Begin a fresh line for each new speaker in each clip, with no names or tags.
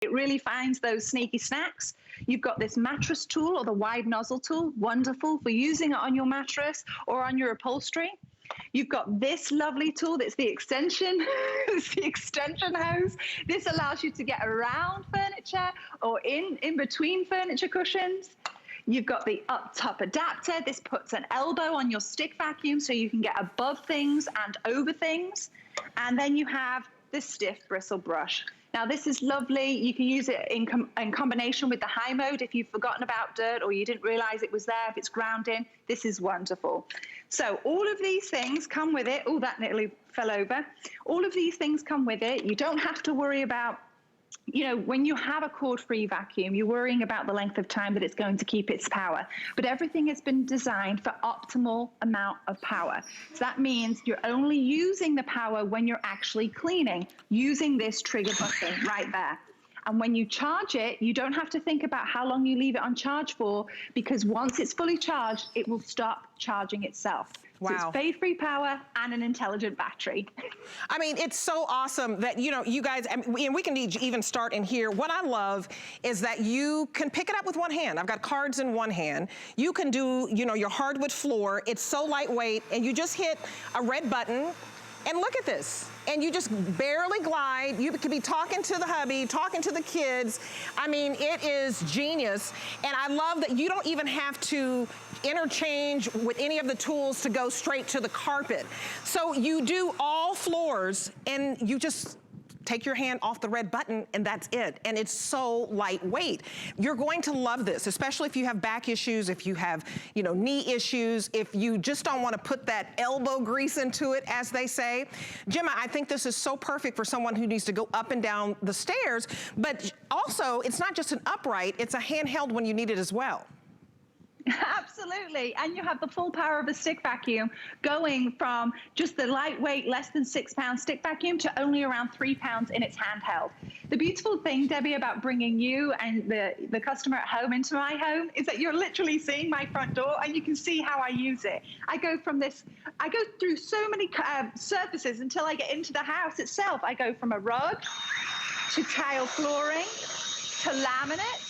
It really finds those sneaky snacks. You've got this mattress tool or the wide nozzle tool, wonderful for using it on your mattress or on your upholstery. You've got this lovely tool that's the extension, it's the extension hose. This allows you to get around furniture or in between furniture cushions. You've got the up top adapter. This puts an elbow on your stick vacuum so you can get above things and over things. And then you have the stiff bristle brush. Now this is lovely. You can use it in combination with the high mode if you've forgotten about dirt or you didn't realize it was there, if it's ground in. This is wonderful. So all of these things come with it. Oh, that nearly fell over. All of these things come with it. You don't have to worry about, you know, when you have a cord-free vacuum, you're worrying about the length of time that it's going to keep its power. But everything has been designed for optimal amount of power. So that means you're only using the power when you're actually cleaning, using this trigger button right there. And when you charge it, you don't have to think about how long you leave it on charge for, because once it's fully charged, it will stop charging itself. Wow. So it's fade-free power and an intelligent battery.
I mean, it's so awesome that, you know, you guys, and we can even start in here. What I love is that you can pick it up with one hand. I've got cards in one hand. You can do, you know, your hardwood floor. It's so lightweight, and you just hit a red button. And look at this, and you just barely glide. You could be talking to the hubby, talking to the kids. I mean, it is genius. And I love that you don't even have to interchange with any of the tools to go straight to the carpet. So you do all floors, and you just take your hand off the red button and that's it. And it's so lightweight. You're going to love this, especially if you have back issues, if you have, you know, knee issues, if you just don't want to put that elbow grease into it, as they say. Gemma, I think this is so perfect for someone who needs to go up and down the stairs, but also it's not just an upright, it's a handheld when you need it as well.
Absolutely, and you have the full power of a stick vacuum going from just the lightweight, less than 6 pound stick vacuum to only around 3 pounds in its handheld. The beautiful thing, Debbie, about bringing you and the customer at home into my home is that you're literally seeing my front door and you can see how I use it. I go through so many surfaces until I get into the house itself. I go from a rug to tile flooring to laminate.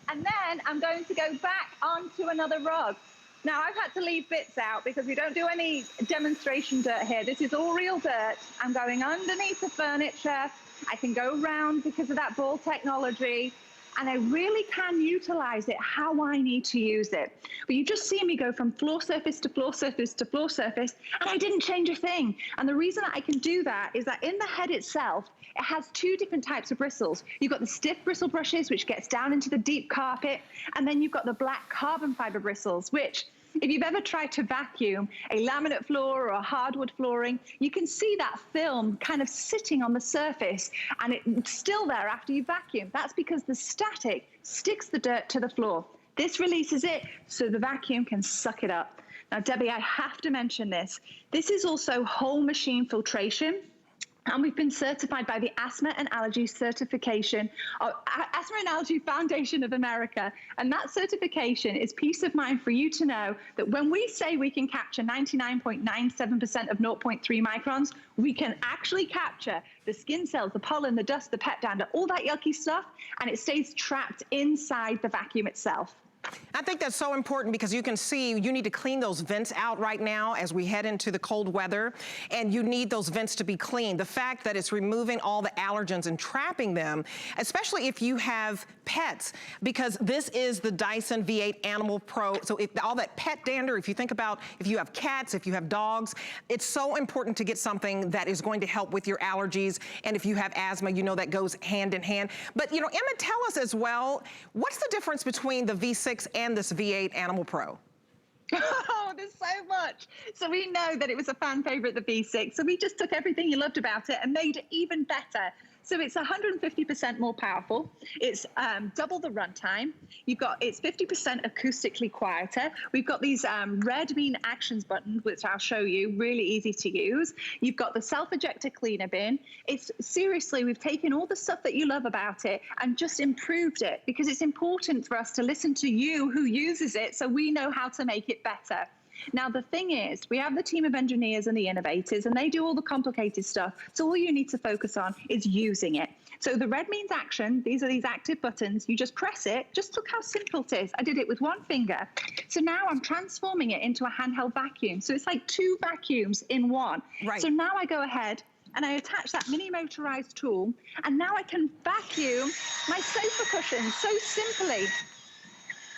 And then I'm going to go back onto another rug. Now I've had to leave bits out because we don't do any demonstration dirt here. This is all real dirt. I'm going underneath the furniture. I can go around because of that ball technology. And I really can utilize it how I need to use it. But you just see me go from floor surface to floor surface to floor surface, and I didn't change a thing. And the reason that I can do that is that in the head itself, it has 2 different types of bristles. You've got the stiff bristle brushes, which gets down into the deep carpet, and then you've got the black carbon fiber bristles, which, if you've ever tried to vacuum a laminate floor or a hardwood flooring, you can see that film kind of sitting on the surface and it's still there after you vacuum. That's because the static sticks the dirt to the floor. This releases it so the vacuum can suck it up. Now, Debbie, I have to mention this. This is also whole machine filtration. And we've been certified by the Asthma and Allergy Certification, Asthma and Allergy Foundation of America. And that certification is peace of mind for you to know that when we say we can capture 99.97% of 0.3 microns, we can actually capture the skin cells, the pollen, the dust, the pet dander, all that yucky stuff, and it stays trapped inside the vacuum itself.
I think that's so important because you can see you need to clean those vents out right now as we head into the cold weather, and you need those vents to be clean. The fact that it's removing all the allergens and trapping them, especially if you have pets, because this is the Dyson V8 Animal Pro. So if all that pet dander, if you think about if you have cats, if you have dogs, it's so important to get something that is going to help with your allergies. And if you have asthma, you know that goes hand in hand. But you know, Emma, tell us as well, what's the difference between the V6 and this V8 Animal Pro?
Oh, there's so much. So we know that it was a fan favorite, the V6. So we just took everything you loved about it and made it even better. So it's 150% more powerful. It's double the runtime. It's 50% acoustically quieter. We've got these red mean actions buttons, which I'll show you, really easy to use. You've got the self-ejector cleaner bin. It's seriously, we've taken all the stuff that you love about it and just improved it, because it's important for us to listen to you who uses it so we know how to make it better. Now, the thing is, we have the team of engineers and the innovators, and they do all the complicated stuff. So all you need to focus on is using it. So the red means action. These are these active buttons. You just press it. Just look how simple it is. I did it with one finger. So now I'm transforming it into a handheld vacuum. So it's like 2 vacuums in one.
Right.
So now I go ahead and I attach that mini motorized tool, and now I can vacuum my sofa cushions so simply.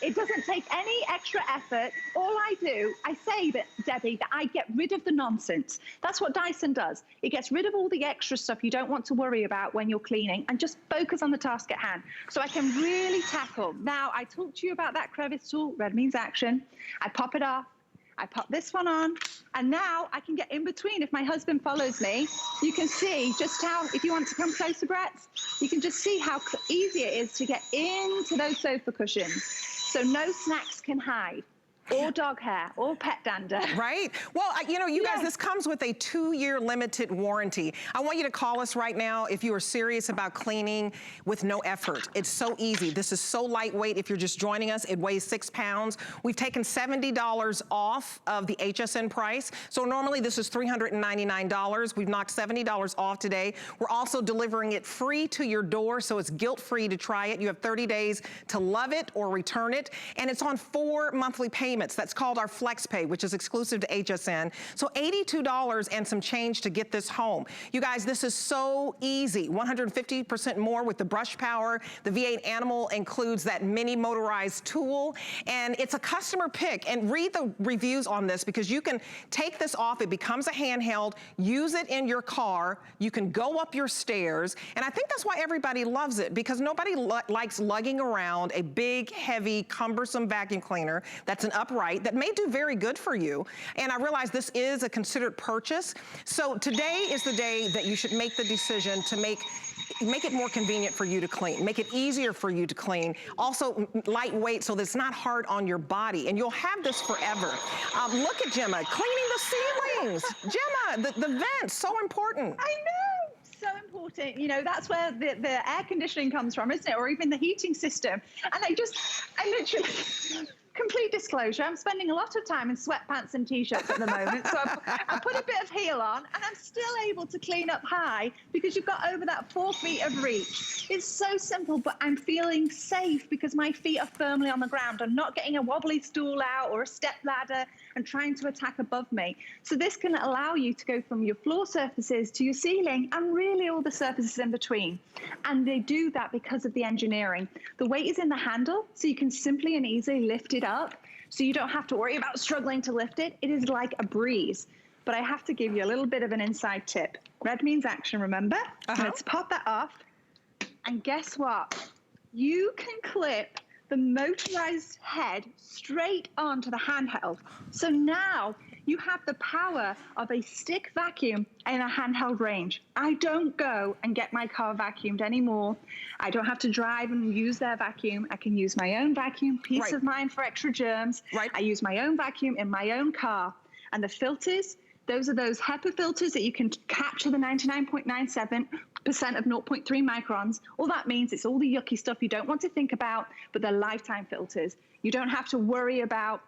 It doesn't take any extra effort. All I do, I say that, Debbie, that I get rid of the nonsense. That's what Dyson does. It gets rid of all the extra stuff you don't want to worry about when you're cleaning and just focus on the task at hand. So I can really tackle. Now, I talked to you about that crevice tool. Red means action. I pop it off. I pop this one on, and now I can get in between. If my husband follows me, you can see just how, if you want to come closer, Brett, you can just see how easy it is to get into those sofa cushions. So no snacks can hide, or dog hair, or pet dander.
Right? Well, you know, you guys, this comes with a 2-year limited warranty. I want you to call us right now if you are serious about cleaning with no effort. It's so easy. This is so lightweight. If you're just joining us, it weighs 6 pounds. We've taken $70 off of the HSN price. So normally this is $399. We've knocked $70 off today. We're also delivering it free to your door, so it's guilt-free to try it. You have 30 days to love it or return it. And it's on 4 monthly payments. That's called our Flex Pay, which is exclusive to HSN. So $82 and some change to get this home. You guys, this is so easy. 150% more with the brush power. The V8 Animal includes that mini motorized tool, and it's a customer pick. And read the reviews on this, because you can take this off. It becomes a handheld. Use it in your car. You can go up your stairs. And I think that's why everybody loves it, because nobody likes lugging around a big, heavy, cumbersome vacuum cleaner that's an upright that may do very good for you. And I realize this is a considered purchase. So today is the day that you should make the decision to make it more convenient for you to clean. Make it easier for you to clean. Also lightweight so that it's not hard on your body. And you'll have this forever. Look at Gemma cleaning the ceilings. Gemma, the vents, so important.
I know. So important. You know, that's where the air conditioning comes from, isn't it? Or even the heating system. And I literally... Complete disclosure, I'm spending a lot of time in sweatpants and t-shirts at the moment, so I put a bit of heel on, and I'm still able to clean up high because you've got over that 4 feet of reach. It's so simple, but I'm feeling safe because my feet are firmly on the ground. I'm not getting a wobbly stool out or a step ladder and trying to attack above me. So this can allow you to go from your floor surfaces to your ceiling and really all the surfaces in between. And they do that because of the engineering. The weight is in the handle, so you can simply and easily lift it up, so you don't have to worry about struggling to lift it. It is like a breeze. But I have to give you a little bit of an inside tip. Red means action, remember? Let's pop that off. And guess what? You can clip the motorized head straight onto the handheld. So now you have the power of a stick vacuum in a handheld range. I don't go and get my car vacuumed anymore. I don't have to drive and use their vacuum. I can use my own vacuum, peace of mind for extra germs. I use my own vacuum in my own car. And the filters, those are those HEPA filters that you can capture the 99.97% of 0.3 microns. All that means it's all the yucky stuff you don't want to think about, but they're lifetime filters. You don't have to worry about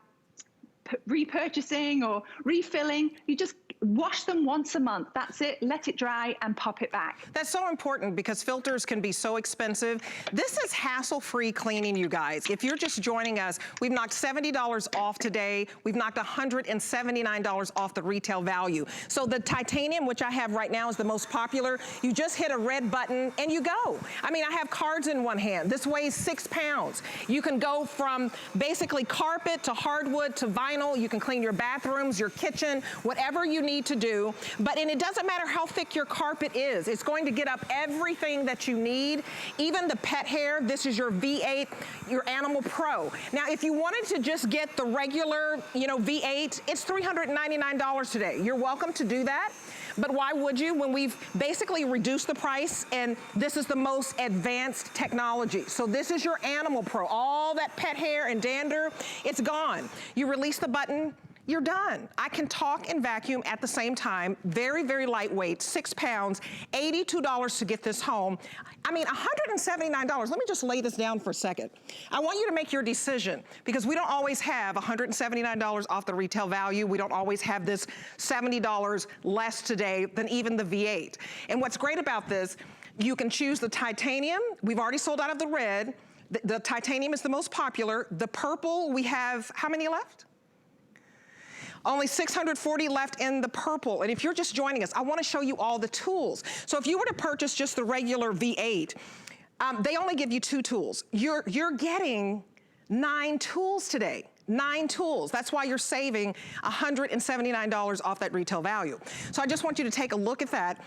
repurchasing or refilling. You just wash them once a month. That's it. Let it dry and pop it back.
That's so important because filters can be so expensive. This is hassle-free cleaning, you guys. If you're just joining us, we've knocked $70 off today. We've knocked $179 off the retail value. So the titanium, which I have right now, is the most popular. You just hit a red button and you go. I mean, I have cards in one hand. This weighs 6 pounds. You can go from basically carpet to hardwood to vinyl. You can clean your bathrooms, your kitchen, whatever you need to do. And it doesn't matter how thick your carpet is. It's going to get up everything that you need, even the pet hair. This is your V8, your Animal Pro. Now, if you wanted to just get the regular, V8, it's $399 today. You're welcome to do that. But why would you when we've basically reduced the price, and this is the most advanced technology. So this is your Animal Pro. All that pet hair and dander, it's gone. You release the button, you're done. I can talk and vacuum at the same time. Very, very lightweight, 6 pounds, $82 to get this home. I mean, $179. Let me just lay this down for a second. I want you to make your decision because we don't always have $179 off the retail value. We don't always have this $70 less today than even the V8. And what's great about this, You can choose the titanium. We've already sold out of the red. The titanium is the most popular. The purple, we have, how many left? Only 640 left in the purple. And if you're just joining us, I wanna show you all the tools. So if you were to purchase just the regular V8, they only give you 2 tools. You're getting 9 tools today. 9 tools. That's why you're saving $179 off that retail value. So I just want you to take a look at that.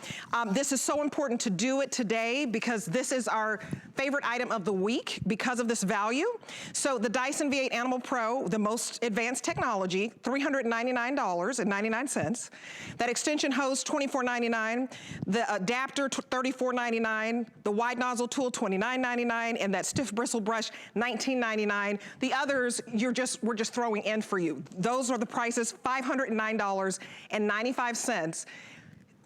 This is so important to do it today because this is our favorite item of the week because of this value. So the Dyson V8 Animal Pro, the most advanced technology, $399.99. That extension hose, $24.99. The adapter, $34.99. The wide nozzle tool, $29.99. And that stiff bristle brush, $19.99. The others, we're just throwing in for you. Those are the prices, $509.95.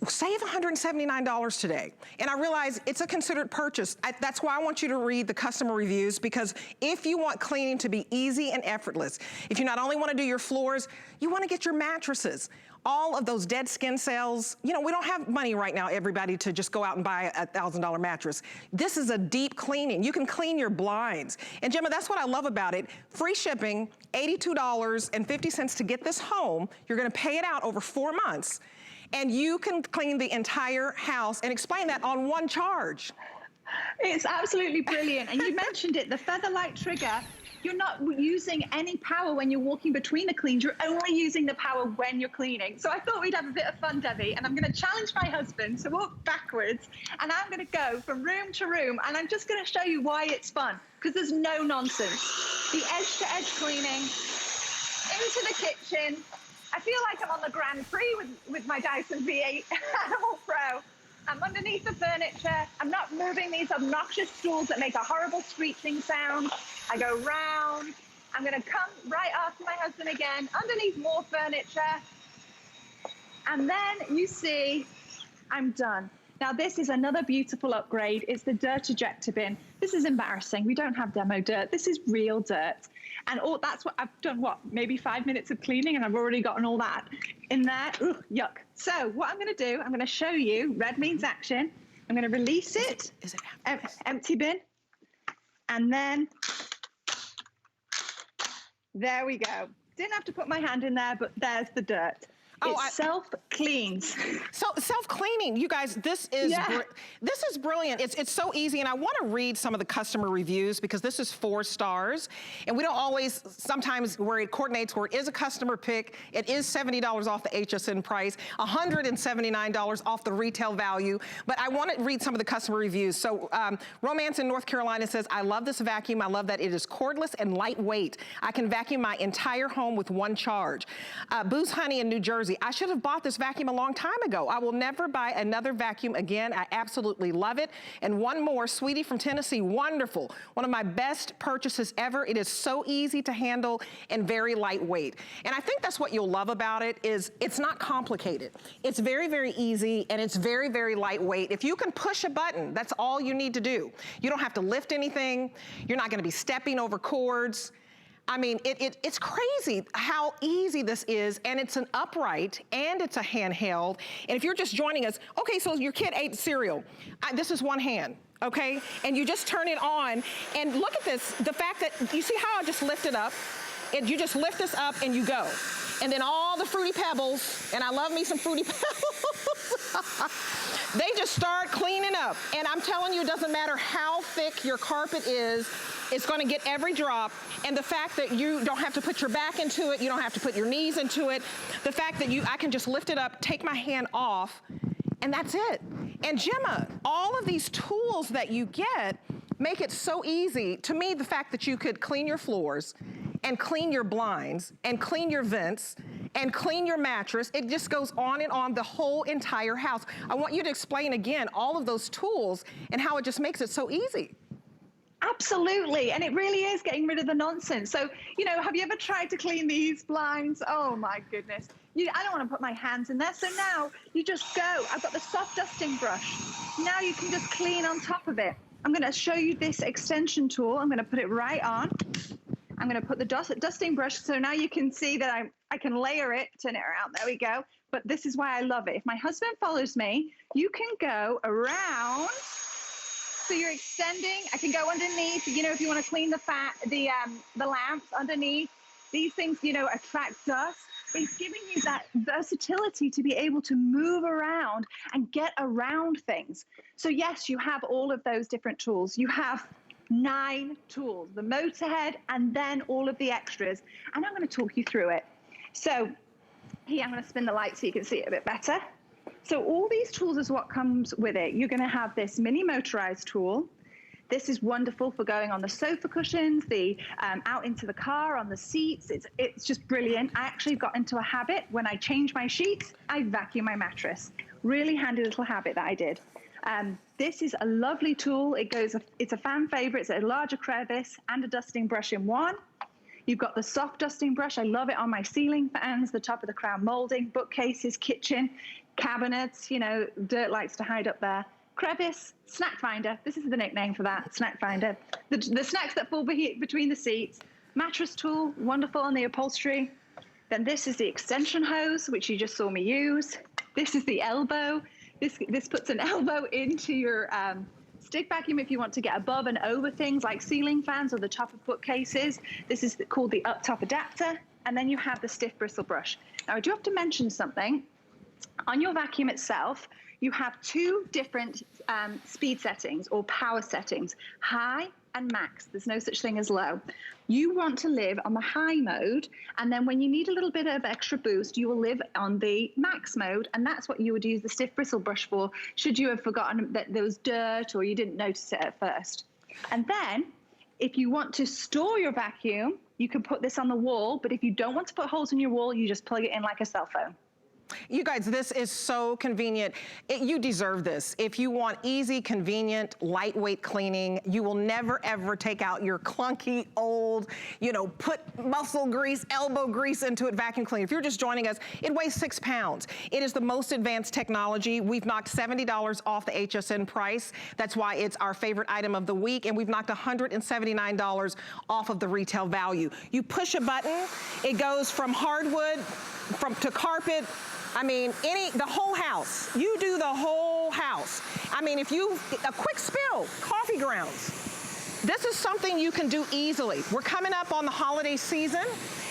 Save $179 today. And I realize it's a considered purchase. That's why I want you to read the customer reviews, because if you want cleaning to be easy and effortless, if you not only want to do your floors, you want to get your mattresses. All of those dead skin cells, you know, we don't have money right now, everybody, to just go out and buy a $1,000 mattress. This is a deep cleaning. You can clean your blinds. And Gemma, that's what I love about it. Free shipping, $82.50 to get this home. You're gonna pay it out over 4 months. And you can clean the entire house and explain that on one charge.
It's absolutely brilliant. And you mentioned it, the Featherlight trigger. You're not using any power when you're walking between the cleans. You're only using the power when you're cleaning. So I thought we'd have a bit of fun, Debbie, and I'm going to challenge my husband to walk backwards, and I'm going to go from room to room, and I'm just going to show you why it's fun, because there's no nonsense. The edge-to-edge cleaning, into the kitchen. I feel like I'm on the Grand Prix with my Dyson V8 Animal Pro. I'm underneath the furniture. I'm not moving these obnoxious stools that make a horrible screeching sound. I go round. I'm gonna come right after my husband again, underneath more furniture. And then you see, I'm done. Now this is another beautiful upgrade. It's the dirt ejector bin. This is embarrassing. We don't have demo dirt. This is real dirt. And that's what I've done, maybe 5 minutes of cleaning, and I've already gotten all that in there. Ugh, yuck. So what I'm gonna do, I'm gonna show you, red means action. I'm gonna release it. Is it empty bin. And then, there we go. Didn't have to put my hand in there, but there's the dirt. It self-cleans. So
self-cleaning, you guys, this is brilliant. It's so easy, and I want to read some of the customer reviews because this is 4 stars, and we don't always, sometimes where it coordinates, where it is a customer pick, it is $70 off the HSN price, $179 off the retail value, but I want to read some of the customer reviews. So Romance in North Carolina says, I love this vacuum. I love that it is cordless and lightweight. I can vacuum my entire home with 1 charge. Booze Honey in New Jersey, I should have bought this vacuum a long time ago. I will never buy another vacuum again. I absolutely love it. And one more, Sweetie from Tennessee, wonderful. One of my best purchases ever. It is so easy to handle and very lightweight. And I think that's what you'll love about it is it's not complicated. It's very, very easy, and it's very, very lightweight. If you can push a button, that's all you need to do. You don't have to lift anything. You're not gonna be stepping over cords. I mean, it's crazy how easy this is, and it's an upright, and it's a handheld. And if you're just joining us, okay, so your kid ate cereal. This is one hand, okay? And you just turn it on, and look at this, the fact that, you see how I just lift it up? And you just lift this up and you go. And then all the Fruity Pebbles, and I love me some Fruity Pebbles, they just start cleaning up. And I'm telling you, it doesn't matter how thick your carpet is, it's gonna get every drop. And the fact that you don't have to put your back into it, you don't have to put your knees into it, the fact that I can just lift it up, take my hand off, and that's it. And Gemma, all of these tools that you get make it so easy. To me, the fact that you could clean your floors and clean your blinds and clean your vents and clean your mattress, it just goes on and on, the whole entire house. I want you to explain again all of those tools and how it just makes it so easy.
Absolutely, and it really is getting rid of the nonsense. So, you know, have you ever tried to clean these blinds? Oh my goodness. I don't want to put my hands in there, so now you just go. I've got the soft dusting brush. Now you can just clean on top of it. I'm going to show you this extension tool. I'm going to put it right on. I'm going to put the dusting brush, so now you can see that I can layer it, turn it around, there we go. But this is why I love it. If my husband follows me, you can go around So you're extending. I can go underneath, you know, if you want to clean the lamps underneath. These things, you know, attract dust. It's giving you that versatility to be able to move around and get around things. So yes, you have all of those different tools. You have 9 tools, the motor head, and then all of the extras. And I'm going to talk you through it. So here, I'm going to spin the light so you can see it a bit better. So all these tools is what comes with it. You're going to have this mini motorized tool. This is wonderful for going on the sofa cushions, out into the car, on the seats. It's just brilliant. I actually got into a habit when I change my sheets, I vacuum my mattress. Really handy little habit that I did. This is a lovely tool. It's a fan favorite. It's a larger crevice and a dusting brush in one. You've got the soft dusting brush. I love it on my ceiling fans, the top of the crown molding, bookcases, kitchen, cabinets. You know, dirt likes to hide up there. Crevice, snack finder. This is the nickname for that, snack finder. The snacks that fall between the seats. Mattress tool, wonderful on the upholstery. Then this is the extension hose, which you just saw me use. This is the elbow. This puts an elbow into your stick vacuum if you want to get above and over things like ceiling fans or the top of bookcases. This is called the up top adapter. And then you have the stiff bristle brush. Now I do have to mention something. On your vacuum itself, you have 2 different speed settings or power settings, high and max. There's no such thing as low. You want to live on the high mode, and then when you need a little bit of extra boost, you will live on the max mode, and that's what you would use the stiff bristle brush for, should you have forgotten that there was dirt or you didn't notice it at first. And then, if you want to store your vacuum, you can put this on the wall, but if you don't want to put holes in your wall, you just plug it in like a cell phone.
You guys, this is so convenient. You deserve this. If you want easy, convenient, lightweight cleaning, you will never ever take out your clunky, old, put muscle grease, elbow grease into it vacuum cleaner. If you're just joining us, it weighs 6 pounds. It is the most advanced technology. We've knocked $70 off the HSN price. That's why it's our favorite item of the week, and we've knocked $179 off of the retail value. You push a button, it goes from hardwood to carpet. I mean, the whole house. You do the whole house. I mean, a quick spill, coffee grounds. This is something you can do easily. We're coming up on the holiday season,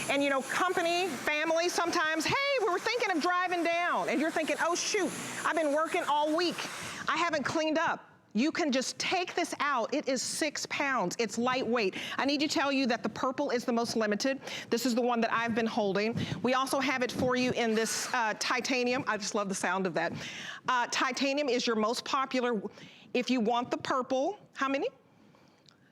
and company, family, sometimes, hey, we were thinking of driving down, and you're thinking, oh shoot, I've been working all week. I haven't cleaned up. You can just take this out. It is 6 pounds. It's lightweight. I need to tell you that the purple is the most limited. This is the one that I've been holding. We also have it for you in this titanium. I just love the sound of that. Titanium is your most popular. If you want the purple, how many?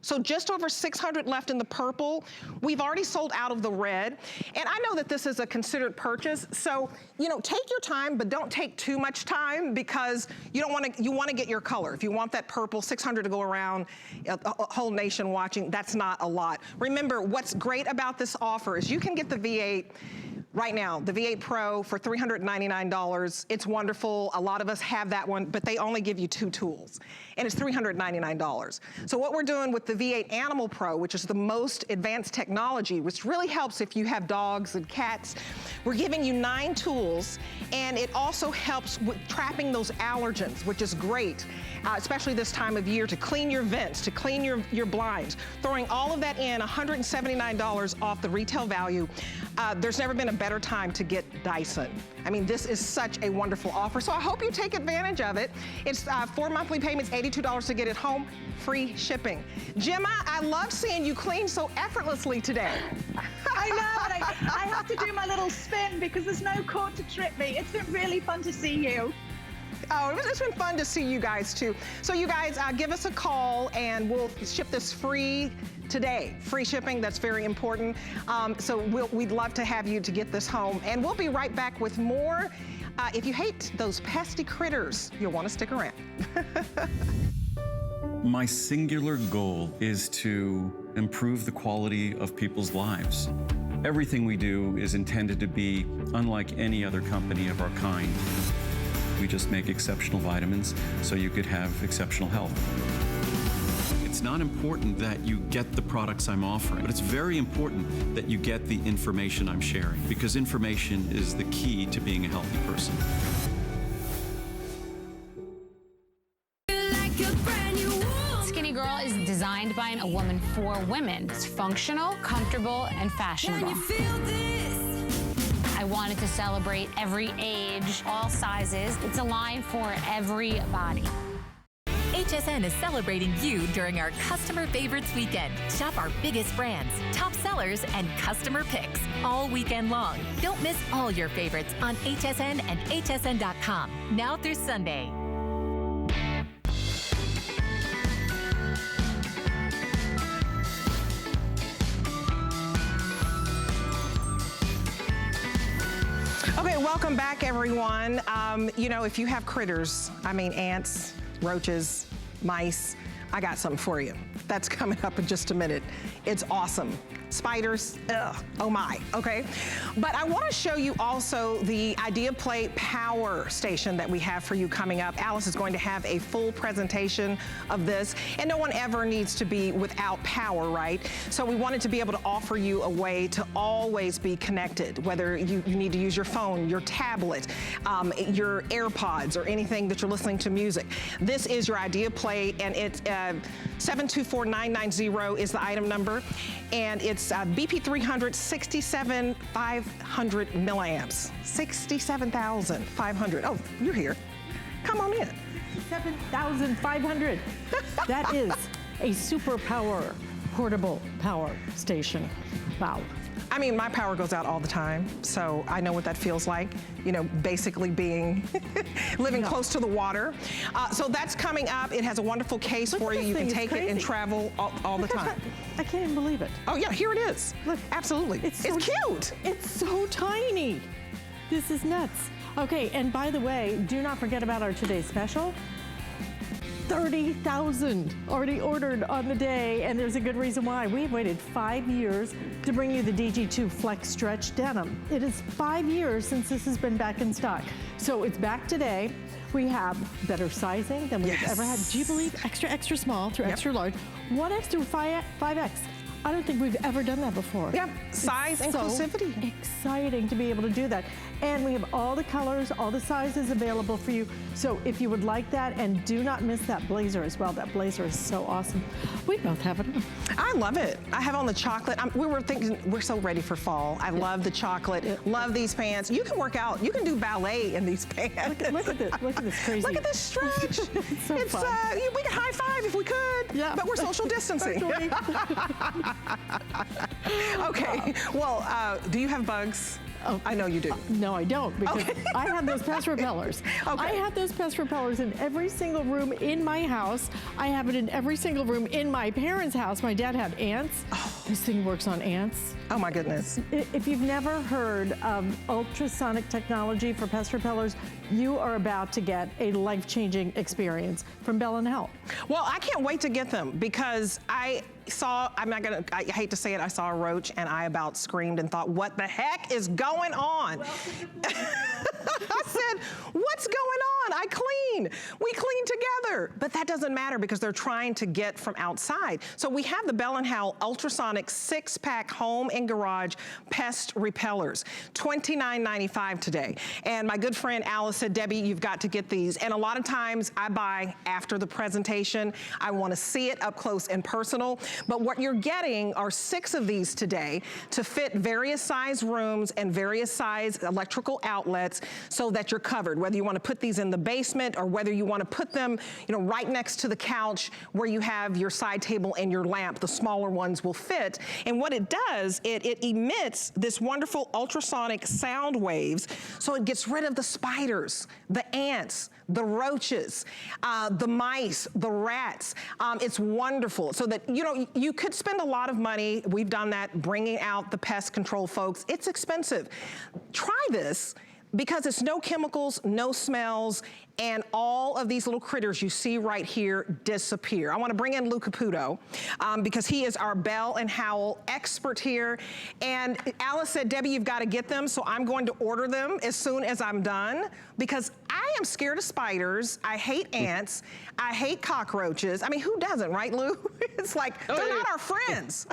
So just over 600 left in the purple. We've already sold out of the red. And I know that this is a considered purchase. So, take your time, but don't take too much time, because you want to get your color. If you want that purple, 600 to go around, a whole nation watching, that's not a lot. Remember, what's great about this offer is you can get the V8 right now, the V8 Pro for $399. It's wonderful. A lot of us have that one, but they only give you 2 tools, and it's $399. So what we're doing with the V8 Animal Pro, which is the most advanced technology, which really helps if you have dogs and cats, we're giving you 9 tools, and it also helps with trapping those allergens, which is great, especially this time of year, to clean your vents, to clean your blinds. Throwing all of that in, $179 off the retail value. There's never been a better time to get Dyson. I mean, this is such a wonderful offer, so I hope you take advantage of it. It's 4 monthly payments, $82 to get it home, free shipping. Gemma, I love seeing you clean so effortlessly today.
I know, and I have to do my little spin because there's no cord to trip me. It's been really fun to see you.
Oh, it's been fun to see you guys too. So you guys, give us a call and we'll ship this free today. Free shipping, that's very important. So we'd love to have you to get this home, and we'll be right back with more. If you hate those pesky critters, you'll want to stick around.
My singular goal is to improve the quality of people's lives. Everything we do is intended to be unlike any other company of our kind. We just make exceptional vitamins so you could have exceptional health. It's not important that you get the products I'm offering, but it's very important that you get the information I'm sharing, because information is the key to being a healthy person.
Like a brand new a woman for women. It's functional, comfortable, and fashionable. I wanted to celebrate every age, all sizes. It's a line for every body.
HSN is celebrating you during our Customer Favorites Weekend. Shop our biggest brands, top sellers, and customer picks all weekend long. Don't miss all your favorites on HSN and hsn.com now through Sunday.
Okay, welcome back, everyone. You know, if you have critters, I mean ants, roaches, mice, I got something for you. That's coming up in just a minute. It's awesome. Spiders, ugh, oh my, okay? But I wanna show you also the Idea Play Power Station that we have for you coming up. Alyce is going to have a full presentation of this, and no one ever needs to be without power, right? So we wanted to be able to offer you a way to always be connected, whether you need to use your phone, your tablet, your AirPods, or anything that you're listening to music. This is your Idea Play, and it's 724990 is the item number, and it's BP 300, 67,500 milliamps. 67,500. Oh, you're here. Come on in.
7,500. That is a superpower portable power station. Wow.
I mean, my power goes out all the time, so I know what that feels like, you know, basically being, living close to the water. So that's coming up. It has a wonderful case for you. You can take it and travel all the time.
I can't even believe it.
Oh yeah, here it is. Look, absolutely. It's cute.
It's so tiny. This is nuts. Okay, and by the way, do not forget about our today's special. 30,000 already ordered on the day, and there's a good reason why. We've waited 5 years to bring you the DG2 Flex Stretch Denim. It is 5 years since this has been back in stock. So it's back today. We have better sizing than we've ever had. Do you believe extra, extra small through extra large, 1X through 5X? I don't think we've ever done that before.
Yeah, size inclusivity.
So exciting to be able to do that. And we have all the colors, all the sizes available for you. So if you would like that, and do not miss that blazer as well. That blazer is so awesome. We both have it on.
I love it. I have on the chocolate. We were thinking, we're so ready for fall. I love the chocolate, love these pants. You can work out, you can do ballet in these pants.
Look at this crazy.
Look at this stretch.
It's so fun.
We could high five if we could, but we're social distancing. Okay, well, do you have bugs? Oh, I know you do.
No, I don't, because I have those pest repellers. I have those pest repellers in every single room in my house. I have it in every single room in my parents' house. My dad had ants. This thing works on ants.
Oh my goodness.
If you've never heard of ultrasonic technology for pest repellers, you are about to get a life-changing experience from Bell & Howell.
Well, I can't wait to get them, because I hate to say it, I saw a roach and I about screamed and thought, what the heck is going on? I said, what's going on? I clean. We clean together. But that doesn't matter, because they're trying to get from outside. So we have the Bell & Howell Ultrasonic 6-pack home and garage pest repellers, $29.95 today. And my good friend Alyce said, Debbie, you've got to get these. And a lot of times I buy after the presentation. I want to see it up close and personal. But what you're getting are 6 of these today to fit various size rooms and various size electrical outlets, so that you're covered, whether you want to put these in the basement or whether you want to put them, you know, right next to the couch where you have your side table and your lamp. The smaller ones will fit. And what it does, it emits this wonderful ultrasonic sound waves, so it gets rid of the spiders, the ants, the roaches, the mice, the rats. It's wonderful. So that, you know, you could spend a lot of money. We've done that, bringing out the pest control folks. It's expensive. Try this, because it's no chemicals, no smells, and all of these little critters you see right here disappear. I want to bring in Lou Caputo, because he is our Bell & Howell expert here. And Alyce said, Debbie, you've got to get them, so I'm going to order them as soon as I'm done, because I am scared of spiders. I hate ants. I hate cockroaches. I mean, who doesn't, right, Lou? It's like, they're not our friends.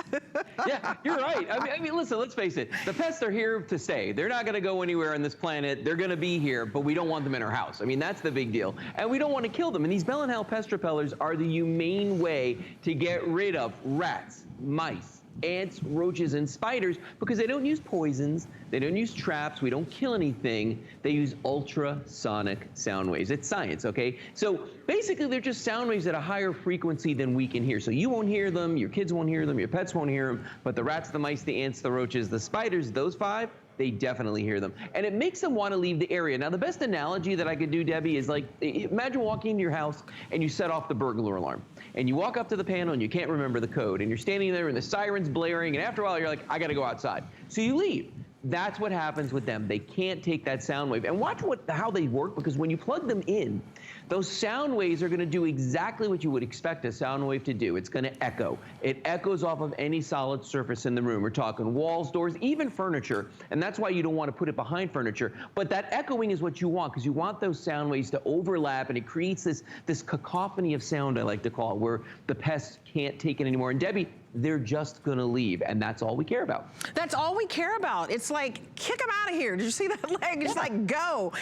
Yeah, you're right. I mean, listen, let's face it. The pests are here to stay. They're not going to go anywhere on this planet. They're going to be here, but we don't want them in our house. I mean, that's the big deal. And we don't want to kill them. And these Bell & Howell pest repellers are the humane way to get rid of rats, mice, ants, roaches, and spiders, because they don't use poisons, they don't use traps, we don't kill anything. They use ultrasonic sound waves. It's science, okay? So basically, they're just sound waves at a higher frequency than we can hear. So you won't hear them, your kids won't hear them, your pets won't hear them, but the rats, the mice, the ants, the roaches, the spiders, those 5, they definitely hear them. And it makes them want to leave the area. Now, the best analogy that I could do, Debbie, is like, imagine walking into your house and you set off the burglar alarm. And you walk up to the panel and you can't remember the code. And you're standing there and the siren's blaring. And after a while, you're like, I got to go outside. So you leave. That's what happens with them. They can't take that sound wave. And watch how they work, because when you plug them in, those sound waves are going to do exactly what you would expect a sound wave to do. It's going to echo. It echoes off of any solid surface in the room. We're talking walls, doors, even furniture. And that's why you don't want to put it behind furniture. But that echoing is what you want, because you want those sound waves to overlap, and it creates this cacophony of sound, I like to call it, where the pests can't take it anymore. And Debbie, they're just going to leave, and that's all we care about.
That's all we care about. It's like, kick them out of here. Did you see that leg? It's like, go.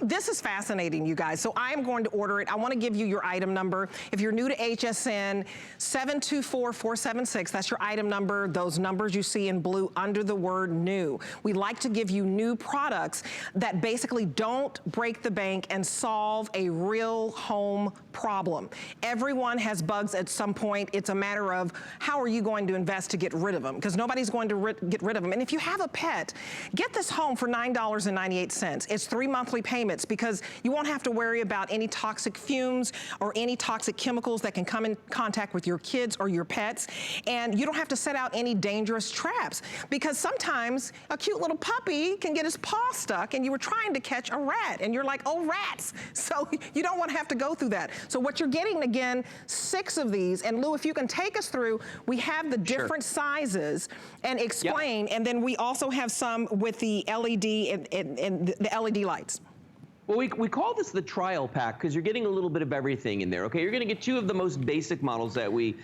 This is fascinating, you guys. So I am going to order it. I want to give you your item number. If you're new to HSN, 724476, that's your item number. Those numbers you see in blue under the word new. We like to give you new products that basically don't break the bank and solve a real home problem. Everyone has bugs at some point. It's a matter of, how are you going to invest to get rid of them? Because nobody's going to get rid of them. And if you have a pet, get this home for $9.98. It's 3 monthly payments, because you won't have to worry about any toxic fumes or any toxic chemicals that can come in contact with your kids or your pets. And you don't have to set out any dangerous traps, because sometimes a cute little puppy can get his paw stuck and you were trying to catch a rat and you're like, oh, rats. So you don't want to have to go through that. So what you're getting, again, 6 of these. And Lou, if you can take us through, we have the different sizes and explain, and then we also have some with the LED and the LED lights.
Well, we call this the trial pack, because you're getting a little bit of everything in there. Okay, you're going to get 2 of the most basic models that we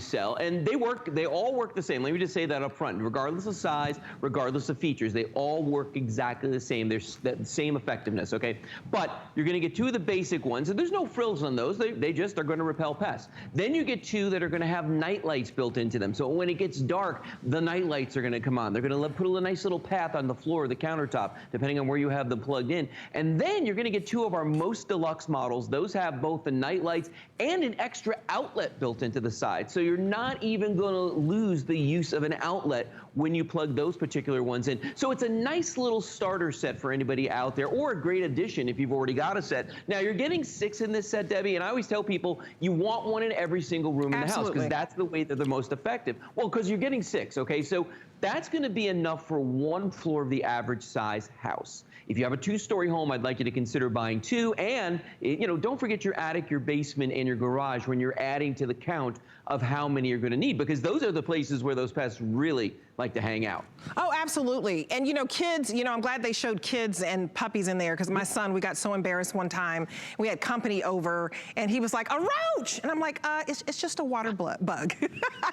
sell, and they all work the same. Let me just say that up front, regardless of size, regardless of features, they all work exactly the same. There's the same effectiveness. Okay, but you're going to get 2 of the basic ones, and there's no frills on those. They just are going to repel pests. Then you get 2 that are going to have night lights built into them. So when it gets dark, the night lights are going to come on. They're going to put a nice little path on the floor or the countertop, depending on where you have them plugged in. And then you're going to get 2 of our most deluxe models. Those have both the night lights and an extra outlet built into the side. So you're not even going to lose the use of an outlet when you plug those particular ones in. So it's a nice little starter set for anybody out there, or a great addition if you've already got a set. Now, you're getting 6 in this set, Debbie, and I always tell people you want one in every single room in the house, because that's the way that they're most effective. Well, because you're getting 6, okay? So that's going to be enough for 1 floor of the average size house. If you have a 2-story home, I'd like you to consider buying 2. And, you know, don't forget your attic, your basement, and your garage when you're adding to the count of how many you're going to need, because those are the places where those pests really like to hang out.
Oh, absolutely. And, you know, kids, you know, I'm glad they showed kids and puppies in there, because my son, we got so embarrassed one time. We had company over, and he was like, a roach! And I'm like, it's just a water bug.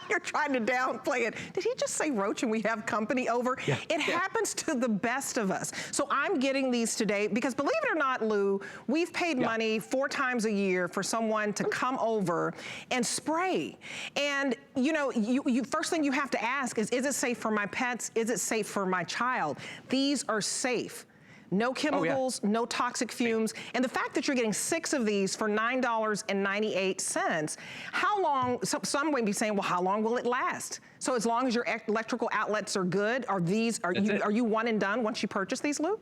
You're trying to downplay it. Did he just say roach and we have company over? Yeah. It happens to the best of us. So I'm getting these today because, believe it or not, Lou, we've paid money 4 times a year for someone to come over and spray. And, you know, you first thing you have to ask is it safe for my pets? Is it safe for my child? These are safe. No chemicals, no toxic fumes. And the fact that you're getting 6 of these for $9.98, how long, some may be saying, well, how long will it last? So as long as your electrical outlets are good, are you one and done once you purchase these, Lou?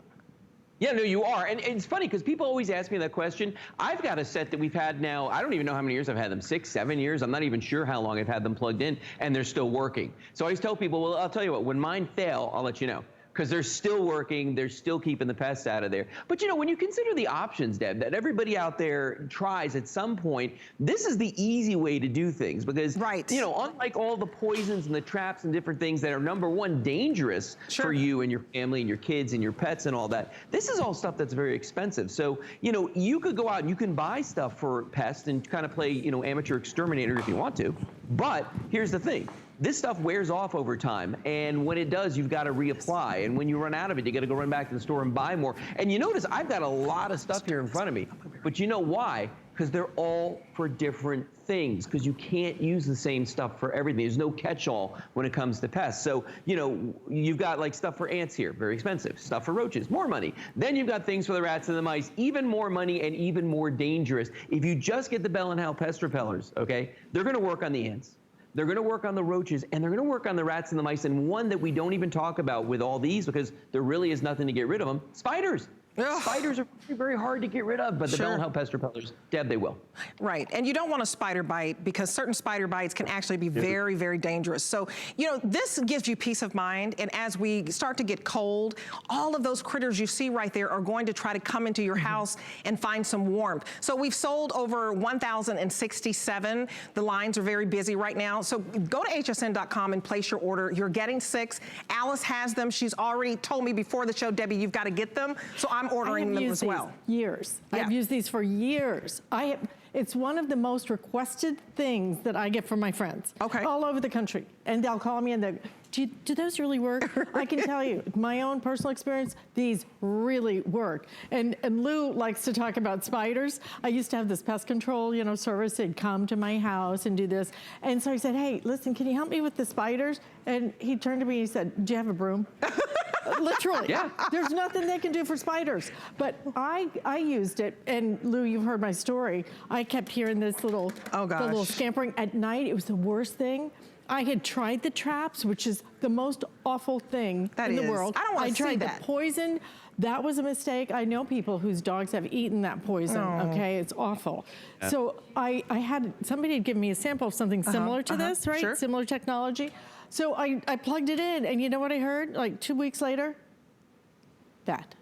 Yeah, no, you are. And it's funny because people always ask me that question. I've got a set that we've had now, I don't even know how many years I've had them, 6, 7 years. I'm not even sure how long I've had them plugged in, and they're still working. So I always tell people, well, I'll tell you what, when mine fail, I'll let you know. because they're still working, they're still keeping the pests out of there. But you know, when you consider the options, Deb, that everybody out there tries at some point, this is the easy way to do things because, you know, unlike all the poisons and the traps and different things that are number one dangerous for you and your family and your kids and your pets and all that, this is all stuff that's very expensive. So, you know, you could go out and you can buy stuff for pests and kind of play, you know, amateur exterminator if you want to. But here's the thing. This stuff wears off over time, and when it does, you've got to reapply. And when you run out of it, you got to go run back to the store and buy more. And you notice I've got a lot of stuff here in front of me, but you know why? Because they're all for different things, because you can't use the same stuff for everything. There's no catch-all when it comes to pests. So, you know, you've got like stuff for ants here, very expensive. Stuff for roaches, more money. Then you've got things for the rats and the mice, even more money and even more dangerous. If you just get the Bell & Howell pest repellers, okay, they're going to work on the ants. They're going to work on the roaches, and they're going to work on the rats and the mice. And one that we don't even talk about with all these, because there really is nothing to get rid of them, spiders. Ugh. Spiders are very, very hard to get rid of, but the Bell & Howell pest repellers, Deb, they will.
Right, and you don't want a spider bite because certain spider bites can actually be very, very dangerous. So, you know, this gives you peace of mind, and as we start to get cold, all of those critters you see right there are going to try to come into your house and find some warmth. So we've sold over 1,067. The lines are very busy right now. So go to hsn.com and place your order. You're getting 6. Alyce has them. She's already told me before the show, Debbie, you've got to get them. So I'm ordering them as well.
Years. I've used these for years. It's one of the most requested things that I get from my friends all over the country. And they'll call me and they'll, do those really work? I can tell you, my own personal experience, these really work. And Lou likes to talk about spiders. I used to have this pest control, you know, service. They'd come to my house and do this. And so I said, hey, listen, can you help me with the spiders? And he turned to me and he said, do you have a broom? Literally. Yeah. There's nothing they can do for spiders. But I used it, and Lou, you've heard my story. I kept hearing this little, the little scampering at night. It was the worst thing. I had tried the traps, which is the most awful thing in the world.
I don't want to see that.
I tried the poison. That was a mistake. I know people whose dogs have eaten that poison, okay? It's awful. So I had, somebody had given me a sample of something similar to this, right?
Sure.
Similar technology. So I plugged it in, and you know what I heard? Like 2 weeks later? That.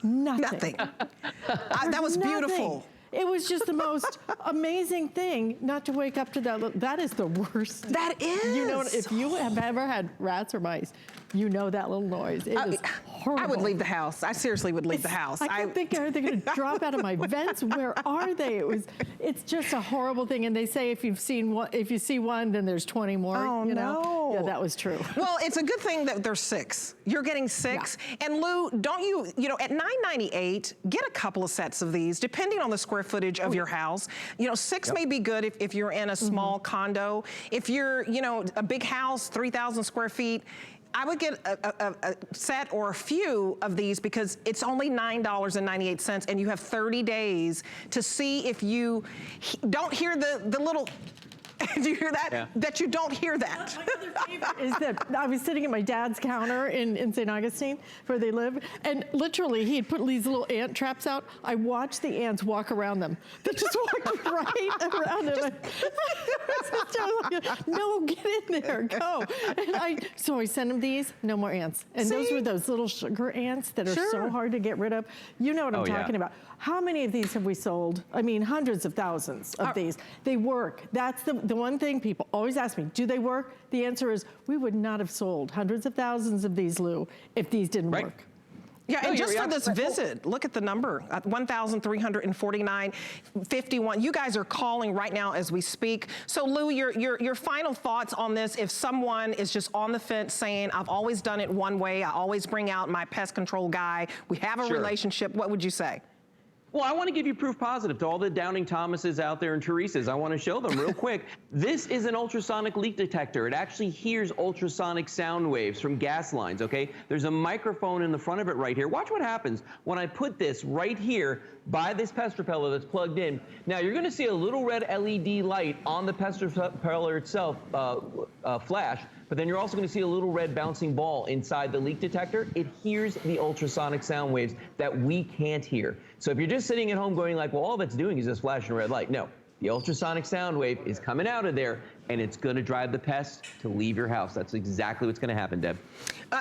Nothing.
That was beautiful.
It was just the most amazing thing not to wake up to that. That is the worst.
That is.
You know, if you have ever had rats or mice, you know that little noise. It is horrible.
I would leave the house. I seriously would leave the house.
I think they're going to drop out of my vents. Where are they? It's just a horrible thing. And they say if you see one, then there's 20 more.
Oh,
you know?
no.
Yeah, that was true.
Well, it's a good thing that there's 6. You're getting 6. Yeah. And Lou, don't you know, at $9.98, get a couple of sets of these, depending on the square footage of your house. You know, 6 may be good if you're in a small condo. If you're, you know, a big house, 3,000 square feet, I would get a set or a few of these because it's only $9.98 and you have 30 days to see if you don't hear the little, do you hear that? Yeah. That you don't hear that.
My other favorite is that I was sitting at my dad's counter in St. Augustine, where they live, and literally he had put these little ant traps out. I watched the ants walk around them. They just walked right around him. No, get in there, go. And so I sent him these, no more ants. And those were those little sugar ants that are so hard to get rid of. You know what I'm talking about. How many of these have we sold? I mean, hundreds of thousands of these. They work. That's the one thing people always ask me, do they work? The answer is, we would not have sold hundreds of thousands of these, Lou, if these didn't work.
Yeah, and just for this visit, look at the number, 1,349.51. You guys are calling right now as we speak. So Lou, your final thoughts on this, if someone is just on the fence saying, I've always done it one way, I always bring out my pest control guy, we have a relationship, what would you say?
Well, I want to give you proof positive to all the Downing Thomases out there and Teresas. I want to show them real quick. This is an ultrasonic leak detector. It actually hears ultrasonic sound waves from gas lines, okay? There's a microphone in the front of it right here. Watch what happens when I put this right here by this pest repeller that's plugged in. Now, you're going to see a little red LED light on the pest repeller itself flash, but then you're also going to see a little red bouncing ball inside the leak detector. It hears the ultrasonic sound waves that we can't hear. So if you're just sitting at home going like, well, all that's doing is just flashing a red light. No, the ultrasonic sound wave is coming out of there, and it's going to drive the pests to leave your house. That's exactly what's going to happen, Deb.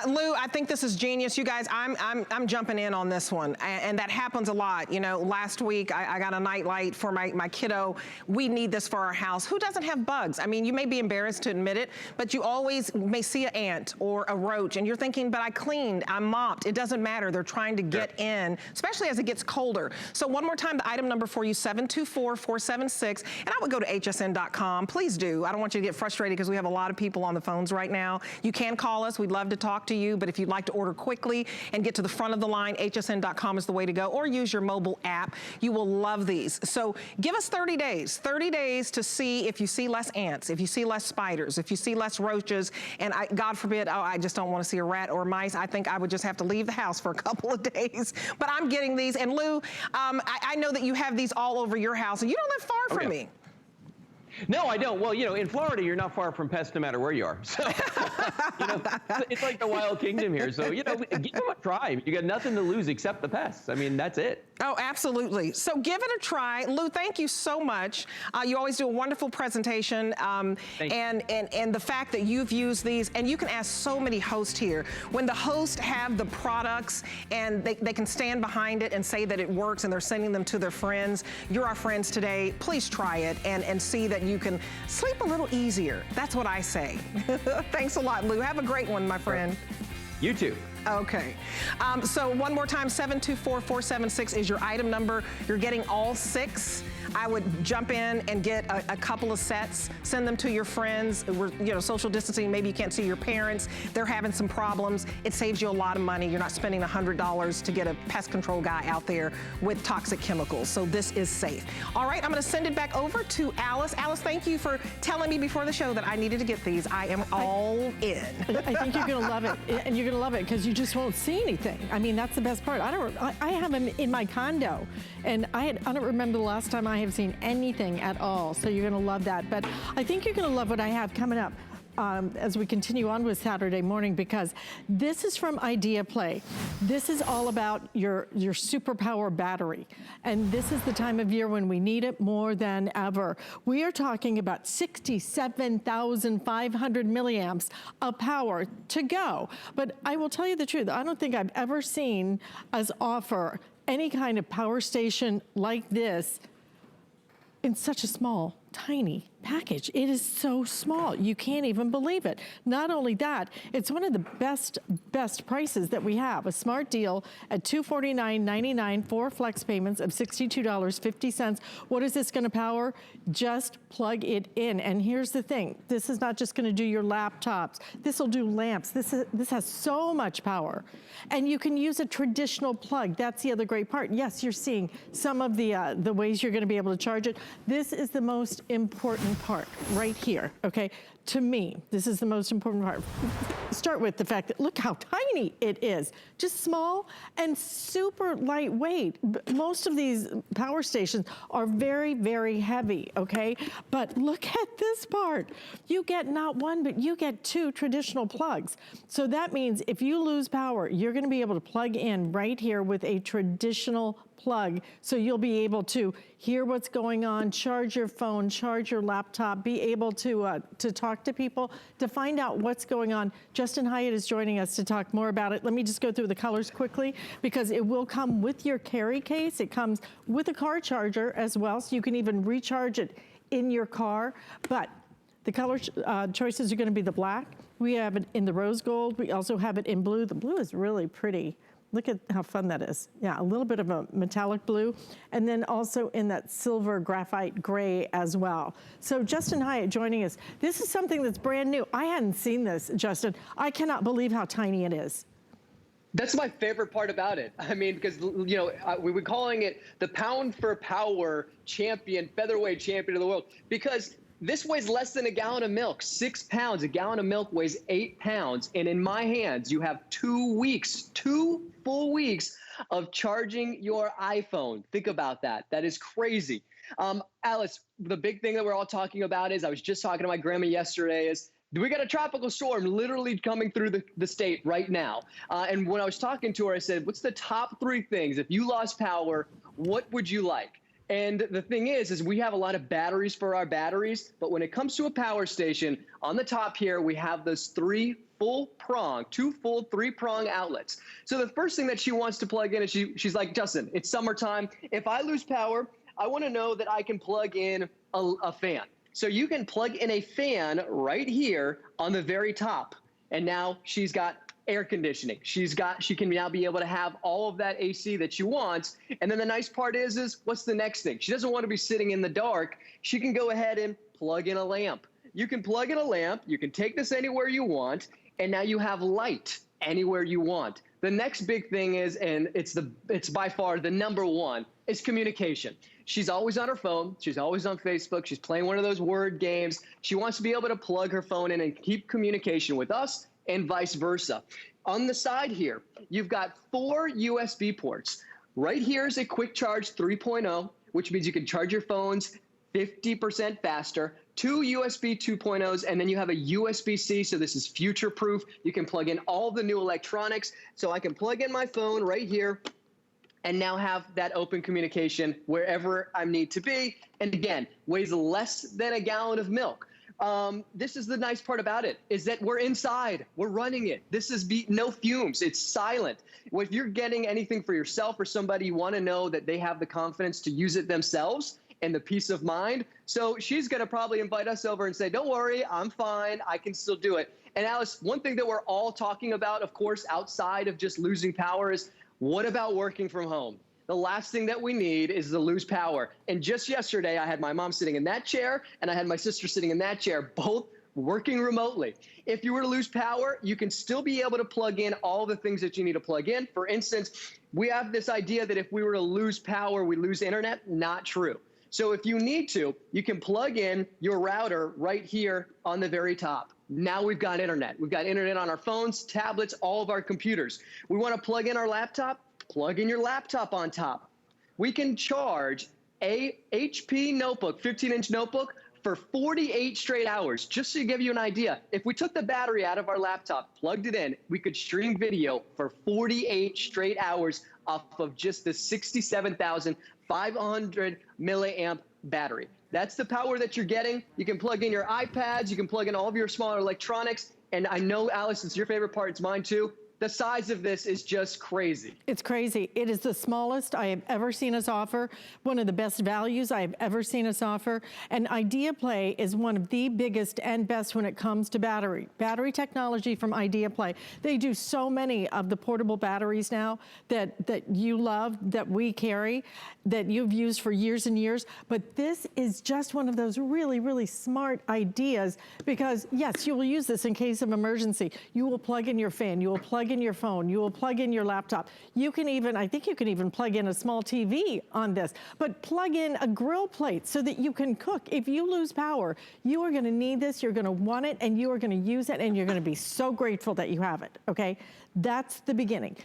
Lou, I think this is genius. You guys, I'm jumping in on this one, and that happens a lot. You know, last week I got a night light for my kiddo. We need this for our house. Who doesn't have bugs? I mean, you may be embarrassed to admit it, but you always may see an ant or a roach, and you're thinking, but I cleaned, I mopped. It doesn't matter. They're trying to get in, especially as it gets colder. So one more time, the item number for you, 724-476, and I would go to hsn.com. Please do. I don't want you to get frustrated because we have a lot of people on the phones right now. You can call us. We'd love to talk to you, but if you'd like to order quickly and get to the front of the line, hsn.com is the way to go, or use your mobile app. You will love these. So give us 30 days to see if you see less ants, if you see less spiders, if you see less roaches, and God forbid, oh, I just don't want to see a rat or mice. I think I would just have to leave the house for a couple of days. But I'm getting these. And Lou, I know that you have these all over your house, and you don't live far from me.
No, I don't. Well, you know, in Florida, you're not far from pests no matter where you are. So, you know, it's like the wild kingdom here. So, you know, give them a try. You got nothing to lose except the pests. I mean, that's it.
Oh, absolutely. So give it a try. Lou, thank you so much. You always do a wonderful presentation. And the fact that you've used these, and you can ask so many hosts here. When the hosts have the products and they can stand behind it and say that it works and they're sending them to their friends, you're our friends today. Please try it and see that you can sleep a little easier. That's what I say. Thanks a lot, Lou. Have a great one, my friend.
You too.
Okay. So one more time, 724-476 is your item number. You're getting all 6. I would jump in and get a couple of sets, send them to your friends. We're, you know, social distancing, maybe you can't see your parents. They're having some problems. It saves you a lot of money. You're not spending $100 to get a pest control guy out there with toxic chemicals. So this is safe. All right, I'm gonna send it back over to Alyce. Alyce, thank you for telling me before the show that I needed to get these. I am all in.
I think you're gonna love it, and you're gonna love it because you just won't see anything. I mean, that's the best part. I have them in my condo, and I don't remember the last time I have seen anything at all, so you're gonna love that. But I think you're gonna love what I have coming up as we continue on with Saturday morning, because this is from Idea Play. This is all about your superpower battery, and this is the time of year when we need it more than ever. We are talking about 67,500 milliamps of power to go. But I will tell you the truth, I don't think I've ever seen us offer any kind of power station like this in such a small, tiny package. It is so small, you can't even believe it. Not only that, it's one of the best prices that we have. A smart deal at $249.99 for flex payments of $62.50. What is this gonna power? Just plug it in. And here's the thing, this is not just gonna do your laptops. This will do lamps. This has so much power. And you can use a traditional plug. That's the other great part. Yes, you're seeing some of the ways you're gonna be able to charge it. This is the most important part right here, okay? To me, this is the most important part. Start with the fact that look how tiny it is. Just small and super lightweight. Most of these power stations are very, very heavy, okay? But look at this part. You get not one, but you get 2 traditional plugs. So that means if you lose power, you're gonna be able to plug in right here with a traditional plug. So you'll be able to hear what's going on, charge your phone, charge your laptop, be able to talk to people, to find out what's going on. Justin Hyatt is joining us to talk more about it. Let me just go through the colors quickly, because it will come with your carry case. It comes with a car charger as well, so you can even recharge it in your car. But the color choices are gonna be the black. We have it in the rose gold. We also have it in blue. The blue is really pretty. Look at how fun that is. Yeah, a little bit of a metallic blue, and then also in that silver graphite gray as well. So Justin Hyatt joining us. This is something that's brand new. I hadn't seen this, Justin. I cannot believe how tiny it is.
That's my favorite part about it. I mean, because, you know, we were calling it the pound for power champion, featherweight champion of the world, because this weighs less than a gallon of milk, 6 pounds. A gallon of milk weighs 8 pounds. And in my hands, you have 2 weeks, 2 full weeks of charging your iPhone. Think about that. That is crazy. Alyce, the big thing that we're all talking about is, I was just talking to my grandma yesterday, is we got a tropical storm literally coming through the state right now. And when I was talking to her, I said, what's the top 3 things? If you lost power, what would you like? And the thing is we have a lot of batteries for our batteries, but when it comes to a power station, on the top here, we have those two full 3-prong outlets. So the first thing that she wants to plug in is she's like, Justin, it's summertime. If I lose power, I want to know that I can plug in a fan. So you can plug in a fan right here on the very top. And now she's got air conditioning. She can now be able to have all of that AC that she wants. And then the nice part is what's the next thing? She doesn't want to be sitting in the dark. She can go ahead and plug in a lamp. You can plug in a lamp. You can take this anywhere you want. And now you have light anywhere you want. The next big thing is, and it's by far the number one, is communication. She's always on her phone. She's always on Facebook. She's playing one of those word games. She wants to be able to plug her phone in and keep communication with us and vice versa. On the side here, you've got 4 USB ports. Right here is a quick charge 3.0, which means you can charge your phones 50% faster. 2 USB 2.0s, and then you have a USB-C, so this is future-proof. You can plug in all the new electronics. So I can plug in my phone right here and now have that open communication wherever I need to be. And again, weighs less than a gallon of milk. This is the nice part about it, is that we're inside, we're running it. This is no fumes, it's silent. If you're getting anything for yourself or somebody, you want to know that they have the confidence to use it themselves and the peace of mind. So she's going to probably invite us over and say, don't worry, I'm fine, I can still do it. And Alyce, one thing that we're all talking about, of course, outside of just losing power is, what about working from home? The last thing that we need is to lose power. And just yesterday, I had my mom sitting in that chair, and I had my sister sitting in that chair, both working remotely. If you were to lose power, you can still be able to plug in all the things that you need to plug in. For instance, we have this idea that if we were to lose power, we lose internet. Not true. So if you need to, you can plug in your router right here on the very top. Now we've got internet. We've got internet on our phones, tablets, all of our computers. We want to plug in our laptop, plug in your laptop on top. We can charge a HP notebook, 15-inch notebook, for 48 straight hours. Just to give you an idea, if we took the battery out of our laptop, plugged it in, we could stream video for 48 straight hours off of just the 67,500 milliamp battery. That's the power that you're getting. You can plug in your iPads, you can plug in all of your smaller electronics, and I know, Alyce, it's your favorite part, it's mine too. The size of this is just crazy.
It's crazy. It is the smallest I have ever seen us offer, one of the best values I have ever seen us offer. And IdeaPlay is one of the biggest and best when it comes to battery technology from IdeaPlay. They do so many of the portable batteries now that you love, that we carry, that you've used for years and years. But this is just one of those really, really smart ideas, because yes, you will use this in case of emergency. You will plug in your fan, you will plug in your phone, you will plug in your laptop. You can even, I think you can even plug in a small TV on this, but plug in a grill plate so that you can cook. If you lose power, you are gonna need this, you're gonna want it, and you are gonna use it, and you're gonna be so grateful that you have it, okay? That's the beginning.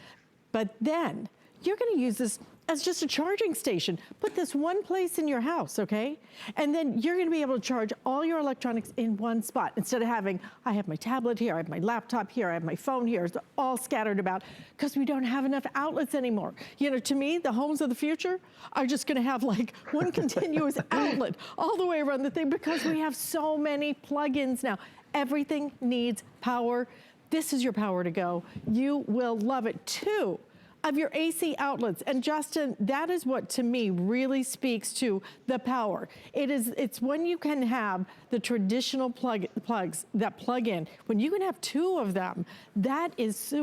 But then, you're gonna use this as just a charging station. Put this one place in your house, okay? And then you're gonna be able to charge all your electronics in one spot, instead of having, I have my tablet here, I have my laptop here, I have my phone here, it's all scattered about, because we don't have enough outlets anymore. You know, to me, the homes of the future are just gonna have like one continuous outlet all the way around the thing, because we have so many plugins now. Everything needs power. This is your power to go. You will love it. 2 of your AC outlets. And Justin, that is what to me really speaks to the power. It's when you can have the traditional plugs that plug in. When you can have 2 of them, that is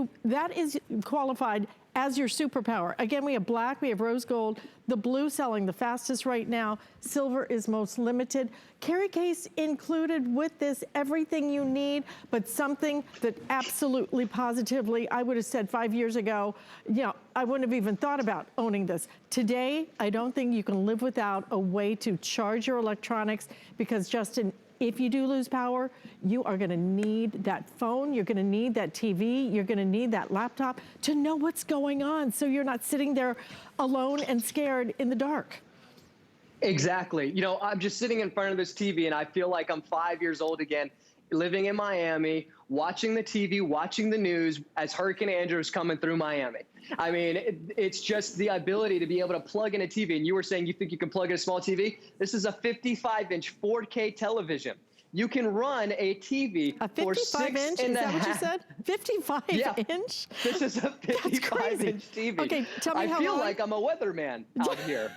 qualified as your superpower. Again, we have black, we have rose gold, the blue selling the fastest right now, silver is most limited. Carry case included with this, everything you need, but something that absolutely positively, I would have said 5 years ago, you know, I wouldn't have even thought about owning this. Today, I don't think you can live without a way to charge your electronics, because Justin, if you do lose power, you are gonna need that phone, you're gonna need that TV, you're gonna need that laptop to know what's going on, so you're not sitting there alone and scared in the dark.
Exactly. You know, I'm just sitting in front of this TV and I feel like I'm 5 years old again. living in Miami, watching the TV, watching the news as Hurricane Andrew is coming through Miami. I mean, it's just the ability to be able to plug in a TV. And you were saying you think you can plug in a small TV? This is a 55-inch 4K television. You can run a TV for
55-inch? Is that what you said? 55-inch?
This is a 55-inch TV.
Okay, tell me how
I feel
long?
like I'm a weatherman out here.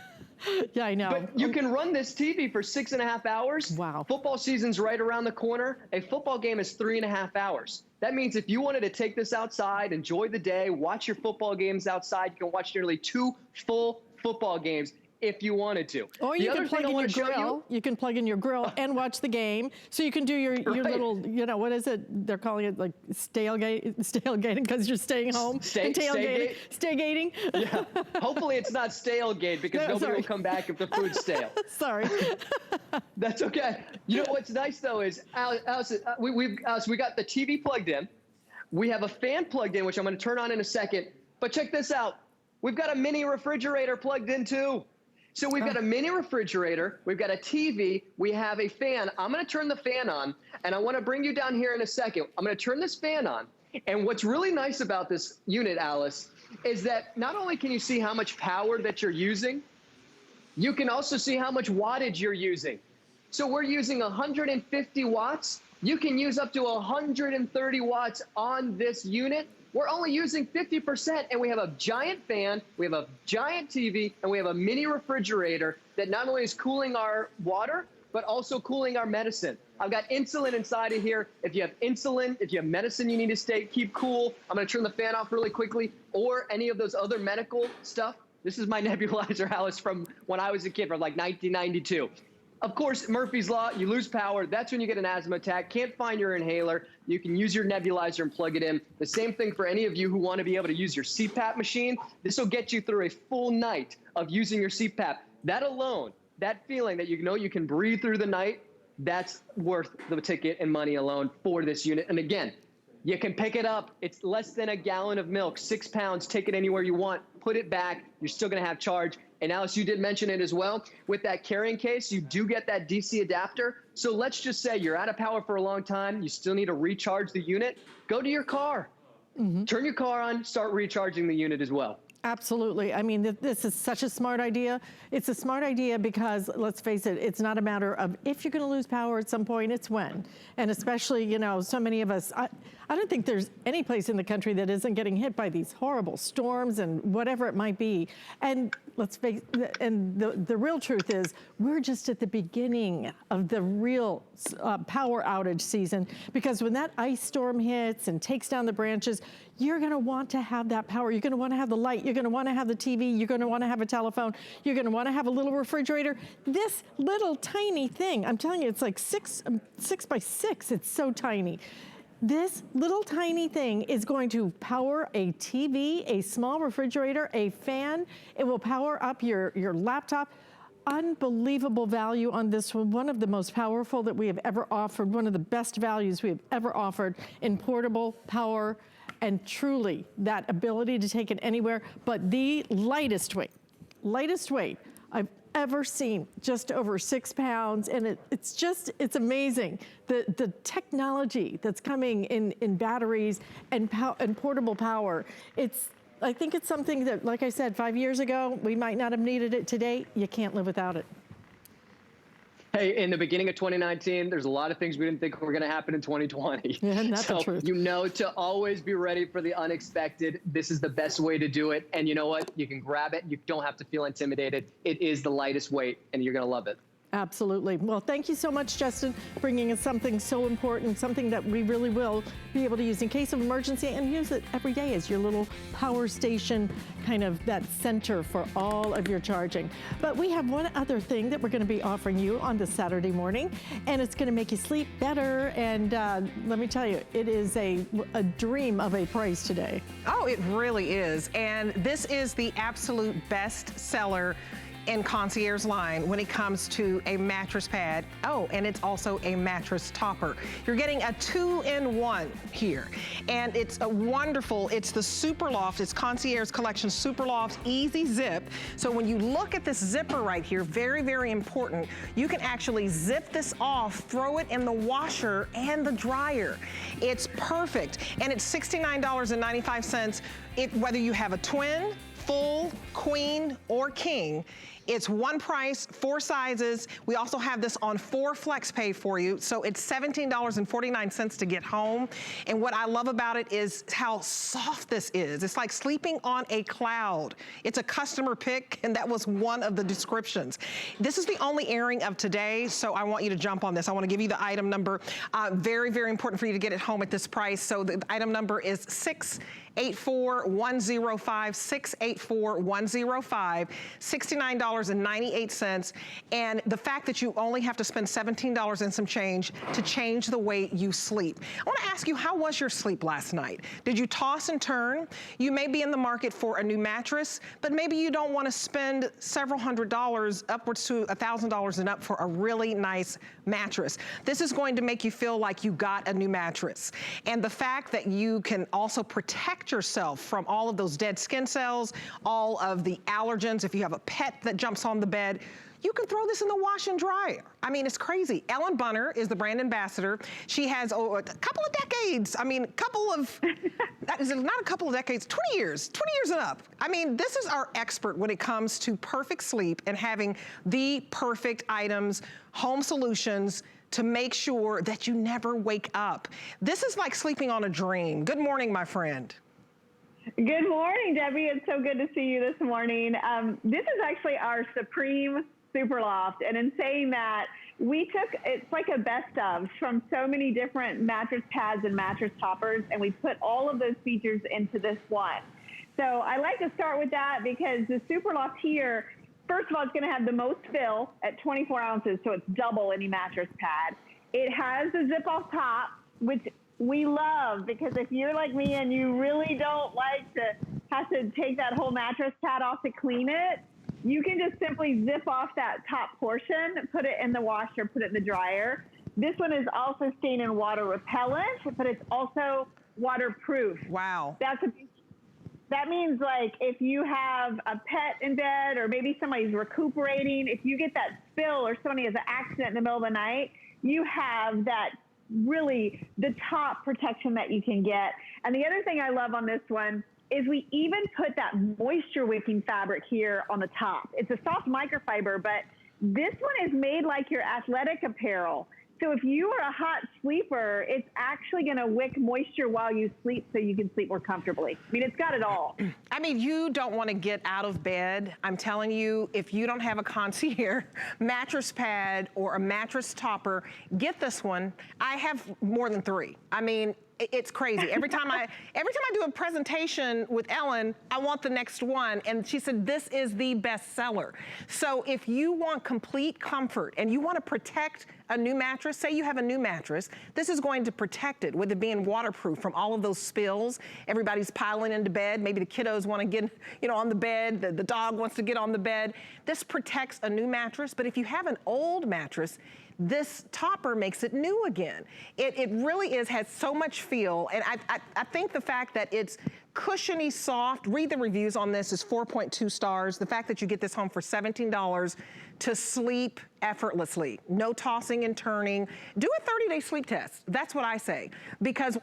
Yeah, I know.
But you can run this TV for 6.5 hours.
Wow.
Football season's right around the corner. A football game is 3.5 hours. That means if you wanted to take this outside, enjoy the day, watch your football games outside, you can watch nearly 2 full football games if you wanted to.
Or you can plug in your grill. You can plug in your grill and watch the game. So you can do your little, you know, what is it? They're calling it like stalegating because you're staying home. And tailgating. Staygating.
Yeah. Hopefully it's not stalegate because nobody will come back if the food's stale.
Sorry.
That's okay. You know what's nice though is, Alyce, we got the TV plugged in. We have a fan plugged in, which I'm going to turn on in a second. But check this out. We've got a mini refrigerator plugged in too. So we've got a mini refrigerator, we've got a TV, we have a fan. I'm going to turn the fan on, and I want to bring you down here in a second. I'm going to turn this fan on, and what's really nice about this unit, Alyce, is that not only can you see how much power that you're using, you can also see how much wattage you're using. So we're using 150 watts. You can use up to 130 watts on this unit. We're only using 50%, and we have a giant fan, we have a giant TV, and we have a mini refrigerator that not only is cooling our water, but also cooling our medicine. I've got insulin inside of here. If you have insulin, if you have medicine you need to keep cool, I'm going to turn the fan off really quickly, or any of those other medical stuff. This is my nebulizer, Alyce, from when I was a kid, from like 1992. Of course, Murphy's Law, you lose power. That's when you get an asthma attack. Can't find your inhaler. You can use your nebulizer and plug it in. The same thing for any of you who want to be able to use your CPAP machine. This will get you through a full night of using your CPAP. That alone, that feeling that you know you can breathe through the night, that's worth the ticket and money alone for this unit. And again, you can pick it up. It's less than a gallon of milk, 6 pounds. Take it anywhere you want. Put it back. You're still going to have charge. And Alyce, you did mention it as well. With that carrying case, you do get that DC adapter. So let's just say you're out of power for a long time. You still need to recharge the unit. Go to your car. Turn your car on. Start recharging the unit as well.
Absolutely. I mean, this is such a smart idea. It's a smart idea because, let's face it, it's not a matter of if you're going to lose power at some point, it's when. And especially, you know, so many of us, I don't think there's any place in the country that isn't getting hit by these horrible storms and whatever it might be. And let's face it, and the real truth is we're just at the beginning of the real power outage season, because when that ice storm hits and takes down the branches, you're going to want to have that power. You're going to want to have the light. You're going to want to have the TV. You're going to want to have a telephone. You're going to want to have a little refrigerator. This little tiny thing, I'm telling you, it's like 6 by 6. It's so tiny. This little tiny thing is going to power a TV, a small refrigerator, a fan. It will power up your laptop. Unbelievable value on this one. One of the most powerful that we have ever offered. One of the best values we have ever offered in portable power, and truly that ability to take it anywhere. But the lightest weight I've ever seen, just over 6 pounds. And it's amazing. The technology that's coming in batteries and portable power. I think it's something that, like I said, 5 years ago, we might not have needed it. Today, you can't live without it.
Hey, in the beginning of 2019, there's a lot of things we didn't think were going to happen in 2020.
Yeah, that's the truth.
You know, to always be ready for the unexpected. This is the best way to do it. And you know what? You can grab it. You don't have to feel intimidated. It is the lightest weight, and you're going to love it.
Absolutely. Well, thank you so much, Justin, bringing us something so important, something that we really will be able to use in case of emergency and use it every day as your little power station, kind of that center for all of your charging. But we have one other thing that we're going to be offering you on this Saturday morning, and it's going to make you sleep better. And let me tell you, it is a dream of a price today.
Oh, it really is. And this is the absolute best seller in Concierge's line when it comes to a mattress pad. Oh, and it's also a mattress topper. You're getting a 2-in-1 here. And it's a wonderful, it's the Super Loft, it's Concierge Collection Super Loft Easy Zip. So when you look at this zipper right here, very, very important, you can actually zip this off, throw it in the washer and the dryer. It's perfect. And it's $69.95. Whether you have a twin, full, queen, or king, it's one price, 4 sizes. We also have this on 4 flex pay for you. So it's $17.49 to get home. And what I love about it is how soft this is. It's like sleeping on a cloud. It's a customer pick, and that was one of the descriptions. This is the only airing of today, so I want you to jump on this. I want to give you the item number. Very, very important for you to get it home at this price. So the item number is 684-105, 684-105, $69.98. And the fact that you only have to spend $17 and some change to change the way you sleep. I want to ask you, how was your sleep last night? Did you toss and turn? You may be in the market for a new mattress, but maybe you don't want to spend several $100s, upwards to $1,000 and up for a really nice mattress. This is going to make you feel like you got a new mattress. And the fact that you can also protect yourself from all of those dead skin cells, all of the allergens. If you have a pet that jumps on the bed, you can throw this in the wash and dryer. I mean, it's crazy. Ellen Bunner is the brand ambassador. She has a couple of decades. I mean, that is not a couple of decades, 20 years and up. I mean, this is our expert when it comes to perfect sleep and having the perfect items, home solutions, to make sure that you never wake up. This is like sleeping on a dream. Good morning, my friend.
Good morning, Debbie. It's so good to see you this morning. This is actually our Supreme Super Loft. And in saying that, it's like a best of from so many different mattress pads and mattress toppers, and we put all of those features into this one. So I like to start with that because the Super Loft here, first of all, it's going to have the most fill at 24 ounces, so it's double any mattress pad. It has the zip-off top, which we love because if you're like me and you really don't like to have to take that whole mattress pad off to clean it, you can just simply zip off that top portion, put it in the washer, put it in the dryer. This one is also stain and water repellent, but it's also waterproof.
Wow.
That means like if you have a pet in bed or maybe somebody's recuperating, if you get that spill or somebody has an accident in the middle of the night, you have that really the top protection that you can get. And the other thing I love on this one is we even put that moisture wicking fabric here on the top. It's a soft microfiber, but this one is made like your athletic apparel. So if you are a hot sleeper, it's actually gonna wick moisture while you sleep so you can sleep more comfortably. I mean, it's got it all.
I mean, you don't wanna get out of bed. I'm telling you, if you don't have a Concierge mattress pad or a mattress topper, get this one. I have more than 3. I mean, it's crazy. Every time I do a presentation with Ellen, I want the next one. And she said, this is the best seller. So if you want complete comfort and you want to protect a new mattress, say you have a new mattress, this is going to protect it with it being waterproof from all of those spills. Everybody's piling into bed. Maybe the kiddos want to get, on the bed. The dog wants to get on the bed. This protects a new mattress. But if you have an old mattress, this topper makes it new again. It really has so much feel. And I think the fact that it's cushiony, soft, read the reviews on this, is 4.2 stars. The fact that you get this home for $17 to sleep effortlessly, no tossing and turning. Do a 30-day sleep test. That's what I say. Because,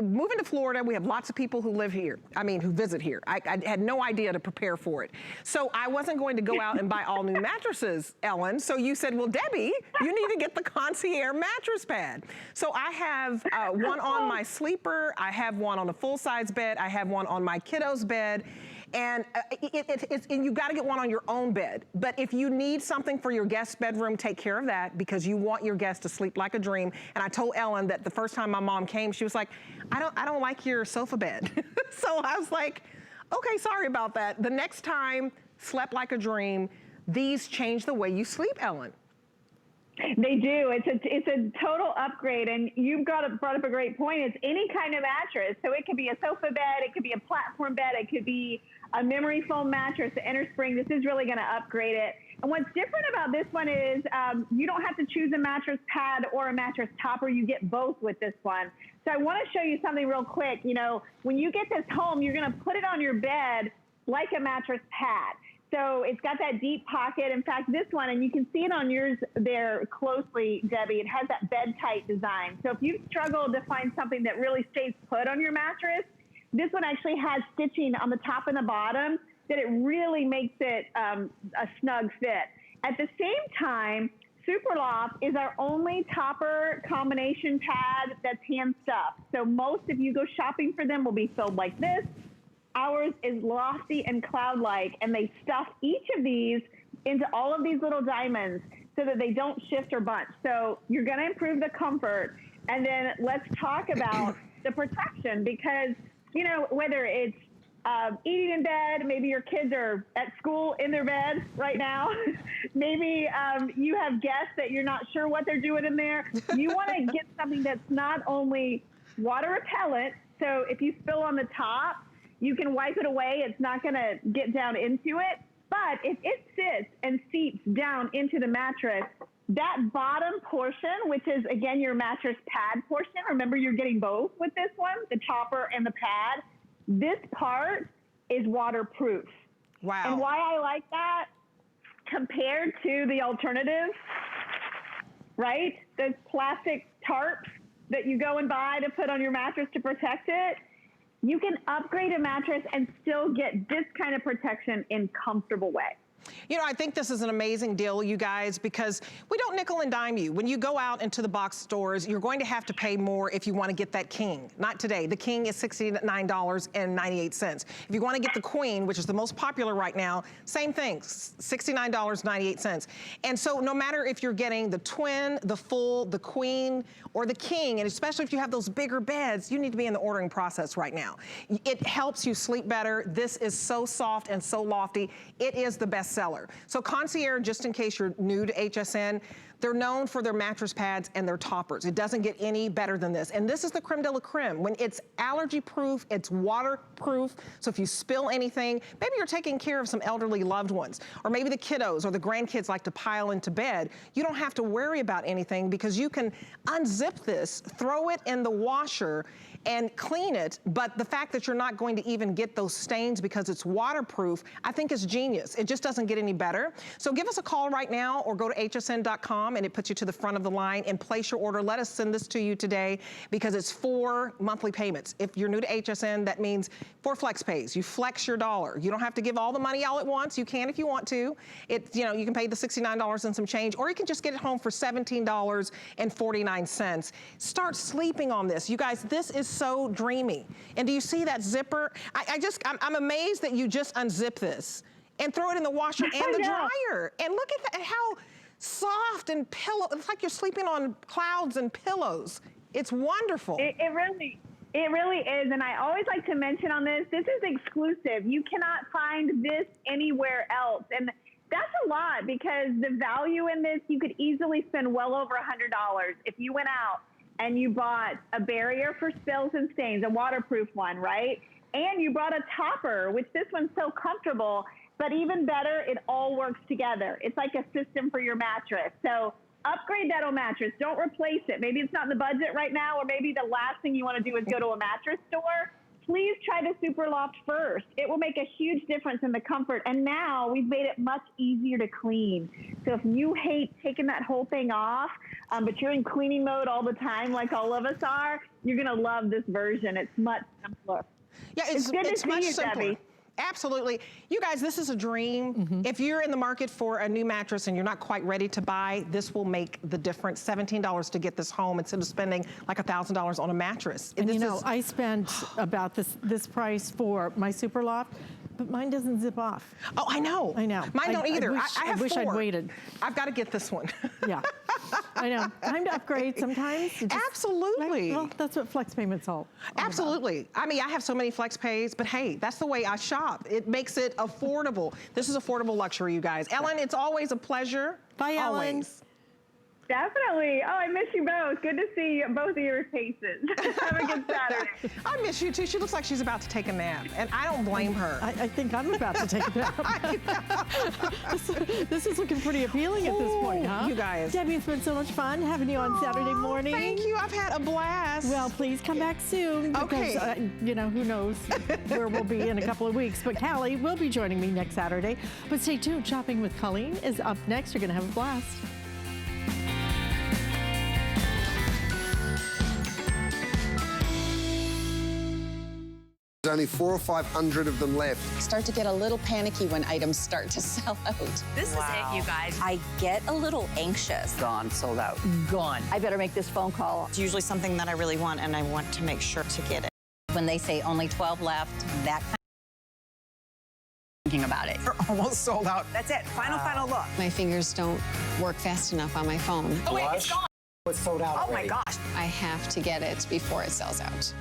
moving to Florida, we have lots of people who live here. Who visit here. I had no idea to prepare for it. So I wasn't going to go out and buy all new mattresses, Ellen. So you said, well, Debbie, you need to get the Concierge mattress pad. So I have one on my sleeper. I have one on a full-size bed. I have one on my kiddo's bed. And and you gotta get one on your own bed. But if you need something for your guest bedroom, take care of that because you want your guest to sleep like a dream. And I told Ellen that the first time my mom came, she was like, I don't like your sofa bed. So I was like, okay, sorry about that. The next time, slept like a dream. These change the way you sleep, Ellen.
They do. It's a total upgrade, and you've brought up a great point. It's any kind of mattress. So it could be a sofa bed, it could be a platform bed, it could be a memory foam mattress, the inner spring. This is really going to upgrade it. And what's different about this one is you don't have to choose a mattress pad or a mattress topper. You get both with this one. So I want to show you something real quick. You know, when you get this home, you're going to put it on your bed like a mattress pad. So it's got that deep pocket. In fact, this one, and you can see it on yours there closely, Debbie, it has that bed tight design. So if you've struggled to find something that really stays put on your mattress, this one actually has stitching on the top and the bottom that it really makes it a snug fit. At the same time, Superloft is our only topper combination pad that's hand stuffed. So most, if you go shopping for them, will be filled like this. Ours is lofty and cloud-like, and they stuff each of these into all of these little diamonds so that they don't shift or bunch. So you're going to improve the comfort. And then let's talk about the protection, because, you know, whether it's eating in bed, maybe your kids are at school in their bed right now, maybe you have guests that you're not sure what they're doing in there. You want to get something that's not only water repellent, so if you spill on the top, you can wipe it away. It's not going to get down into it. But if it sits and seeps down into the mattress, that bottom portion, which is, again, your mattress pad portion, remember you're getting both with this one, the topper and the pad, this part is waterproof.
Wow.
And why I like that, compared to the alternative, right? Those plastic tarps that you go and buy to put on your mattress to protect it, you can upgrade a mattress and still get this kind of protection in a comfortable way.
You know, I think this is an amazing deal, you guys, because we don't nickel and dime you. When you go out into the box stores, you're going to have to pay more if you want to get that king. Not today. The king is $69.98. If you want to get the queen, which is the most popular right now, same thing, $69.98. And so no matter if you're getting the twin, the full, the queen, or the king, and especially if you have those bigger beds, you need to be in the ordering process right now. It helps you sleep better. This is so soft and so lofty. It is the best seller. So Concierge, just in case you're new to HSN, they're known for their mattress pads and their toppers. It doesn't get any better than this. And this is the creme de la creme. When it's allergy proof, it's waterproof. So if you spill anything, maybe you're taking care of some elderly loved ones, or maybe the kiddos or the grandkids like to pile into bed. You don't have to worry about anything because you can unzip this, throw it in the washer, and clean it, but the fact that you're not going to even get those stains because it's waterproof, I think is genius. It just doesn't get any better. So give us a call right now or go to hsn.com and it puts you to the front of the line and place your order. Let us send this to you today because it's 4 monthly payments. If you're new to HSN, that means 4 flex pays. You flex your dollar. You don't have to give all the money all at once. You can if you want to. You know, you can pay the $69 and some change, or you can just get it home for $17.49. Start sleeping on this. You guys, this is so dreamy. And do you see that zipper? I'm amazed that you just unzip this and throw it in the washer and the dryer. And look at that, how soft and pillow. It's like you're sleeping on clouds and pillows. It's wonderful.
It really is. And I always like to mention on this is exclusive. You cannot find this anywhere else. And that's a lot because the value in this, you could easily spend well over $100 if you went out and you bought a barrier for spills and stains, a waterproof one, right? And you brought a topper, which this one's so comfortable, but even better, it all works together. It's like a system for your mattress. So upgrade that old mattress. Don't replace it. Maybe it's not in the budget right now, or maybe the last thing you want to do is go to a mattress store. Please try the Superloft first. It will make a huge difference in the comfort. And now we've made it much easier to clean. So if you hate taking that whole thing off, but you're in cleaning mode all the time like all of us are, you're going to love this version. It's much simpler.
Yeah,
it's good to see
much
you,
simpler.
Debbie.
Absolutely. You guys, this is a dream. If you're in the market for a new mattress and you're not quite ready to buy, this will make the difference. $17 to get this home instead of spending like $1,000 on a mattress.
And you know, I spent about this price for my Superloft, but mine doesn't zip off.
Oh, I know.
I know.
Mine don't either. I
wish
4.
I'd waited.
I've got to get this one.
Yeah, I know. Time to upgrade sometimes.
Absolutely.
Well, that's what flex payments all
Absolutely.
about.
I mean, I have so many flex pays, but hey, that's the way I shop. It makes it affordable. This is affordable luxury, you guys. Ellen, it's always a pleasure.
Bye, Ellen.
Always.
Definitely. Oh, I miss you both. Good to see both of your faces. Have a good Saturday.
I miss you too. She looks like she's about to take a nap, and I don't blame her.
I think I'm about to take a nap. This is looking pretty appealing at this point, huh?
You guys.
Debbie, it's been so much fun having you on Saturday morning.
Thank you. I've had a blast.
Well, please come back soon.
Okay.
Because, you know, who knows where we'll be in a couple of weeks. But Callie will be joining me next Saturday. But stay tuned. Shopping with Colleen is up next. You're going to have a blast.
There's only 400 or 500 of them left.
Start to get a little panicky when items start to sell out.
This is it, you guys.
I get a little anxious.
Gone, sold out. Gone.
I better make this phone call.
It's usually something that I really want, and I want to make sure to get it.
When they say only 12 left, that kind of thinking about it.
We're almost sold out. That's it. Final look.
My fingers don't work fast enough on my phone.
Oh, wait, it's gone.
It's sold out
already.
Oh my gosh.
I have to get it before it sells out.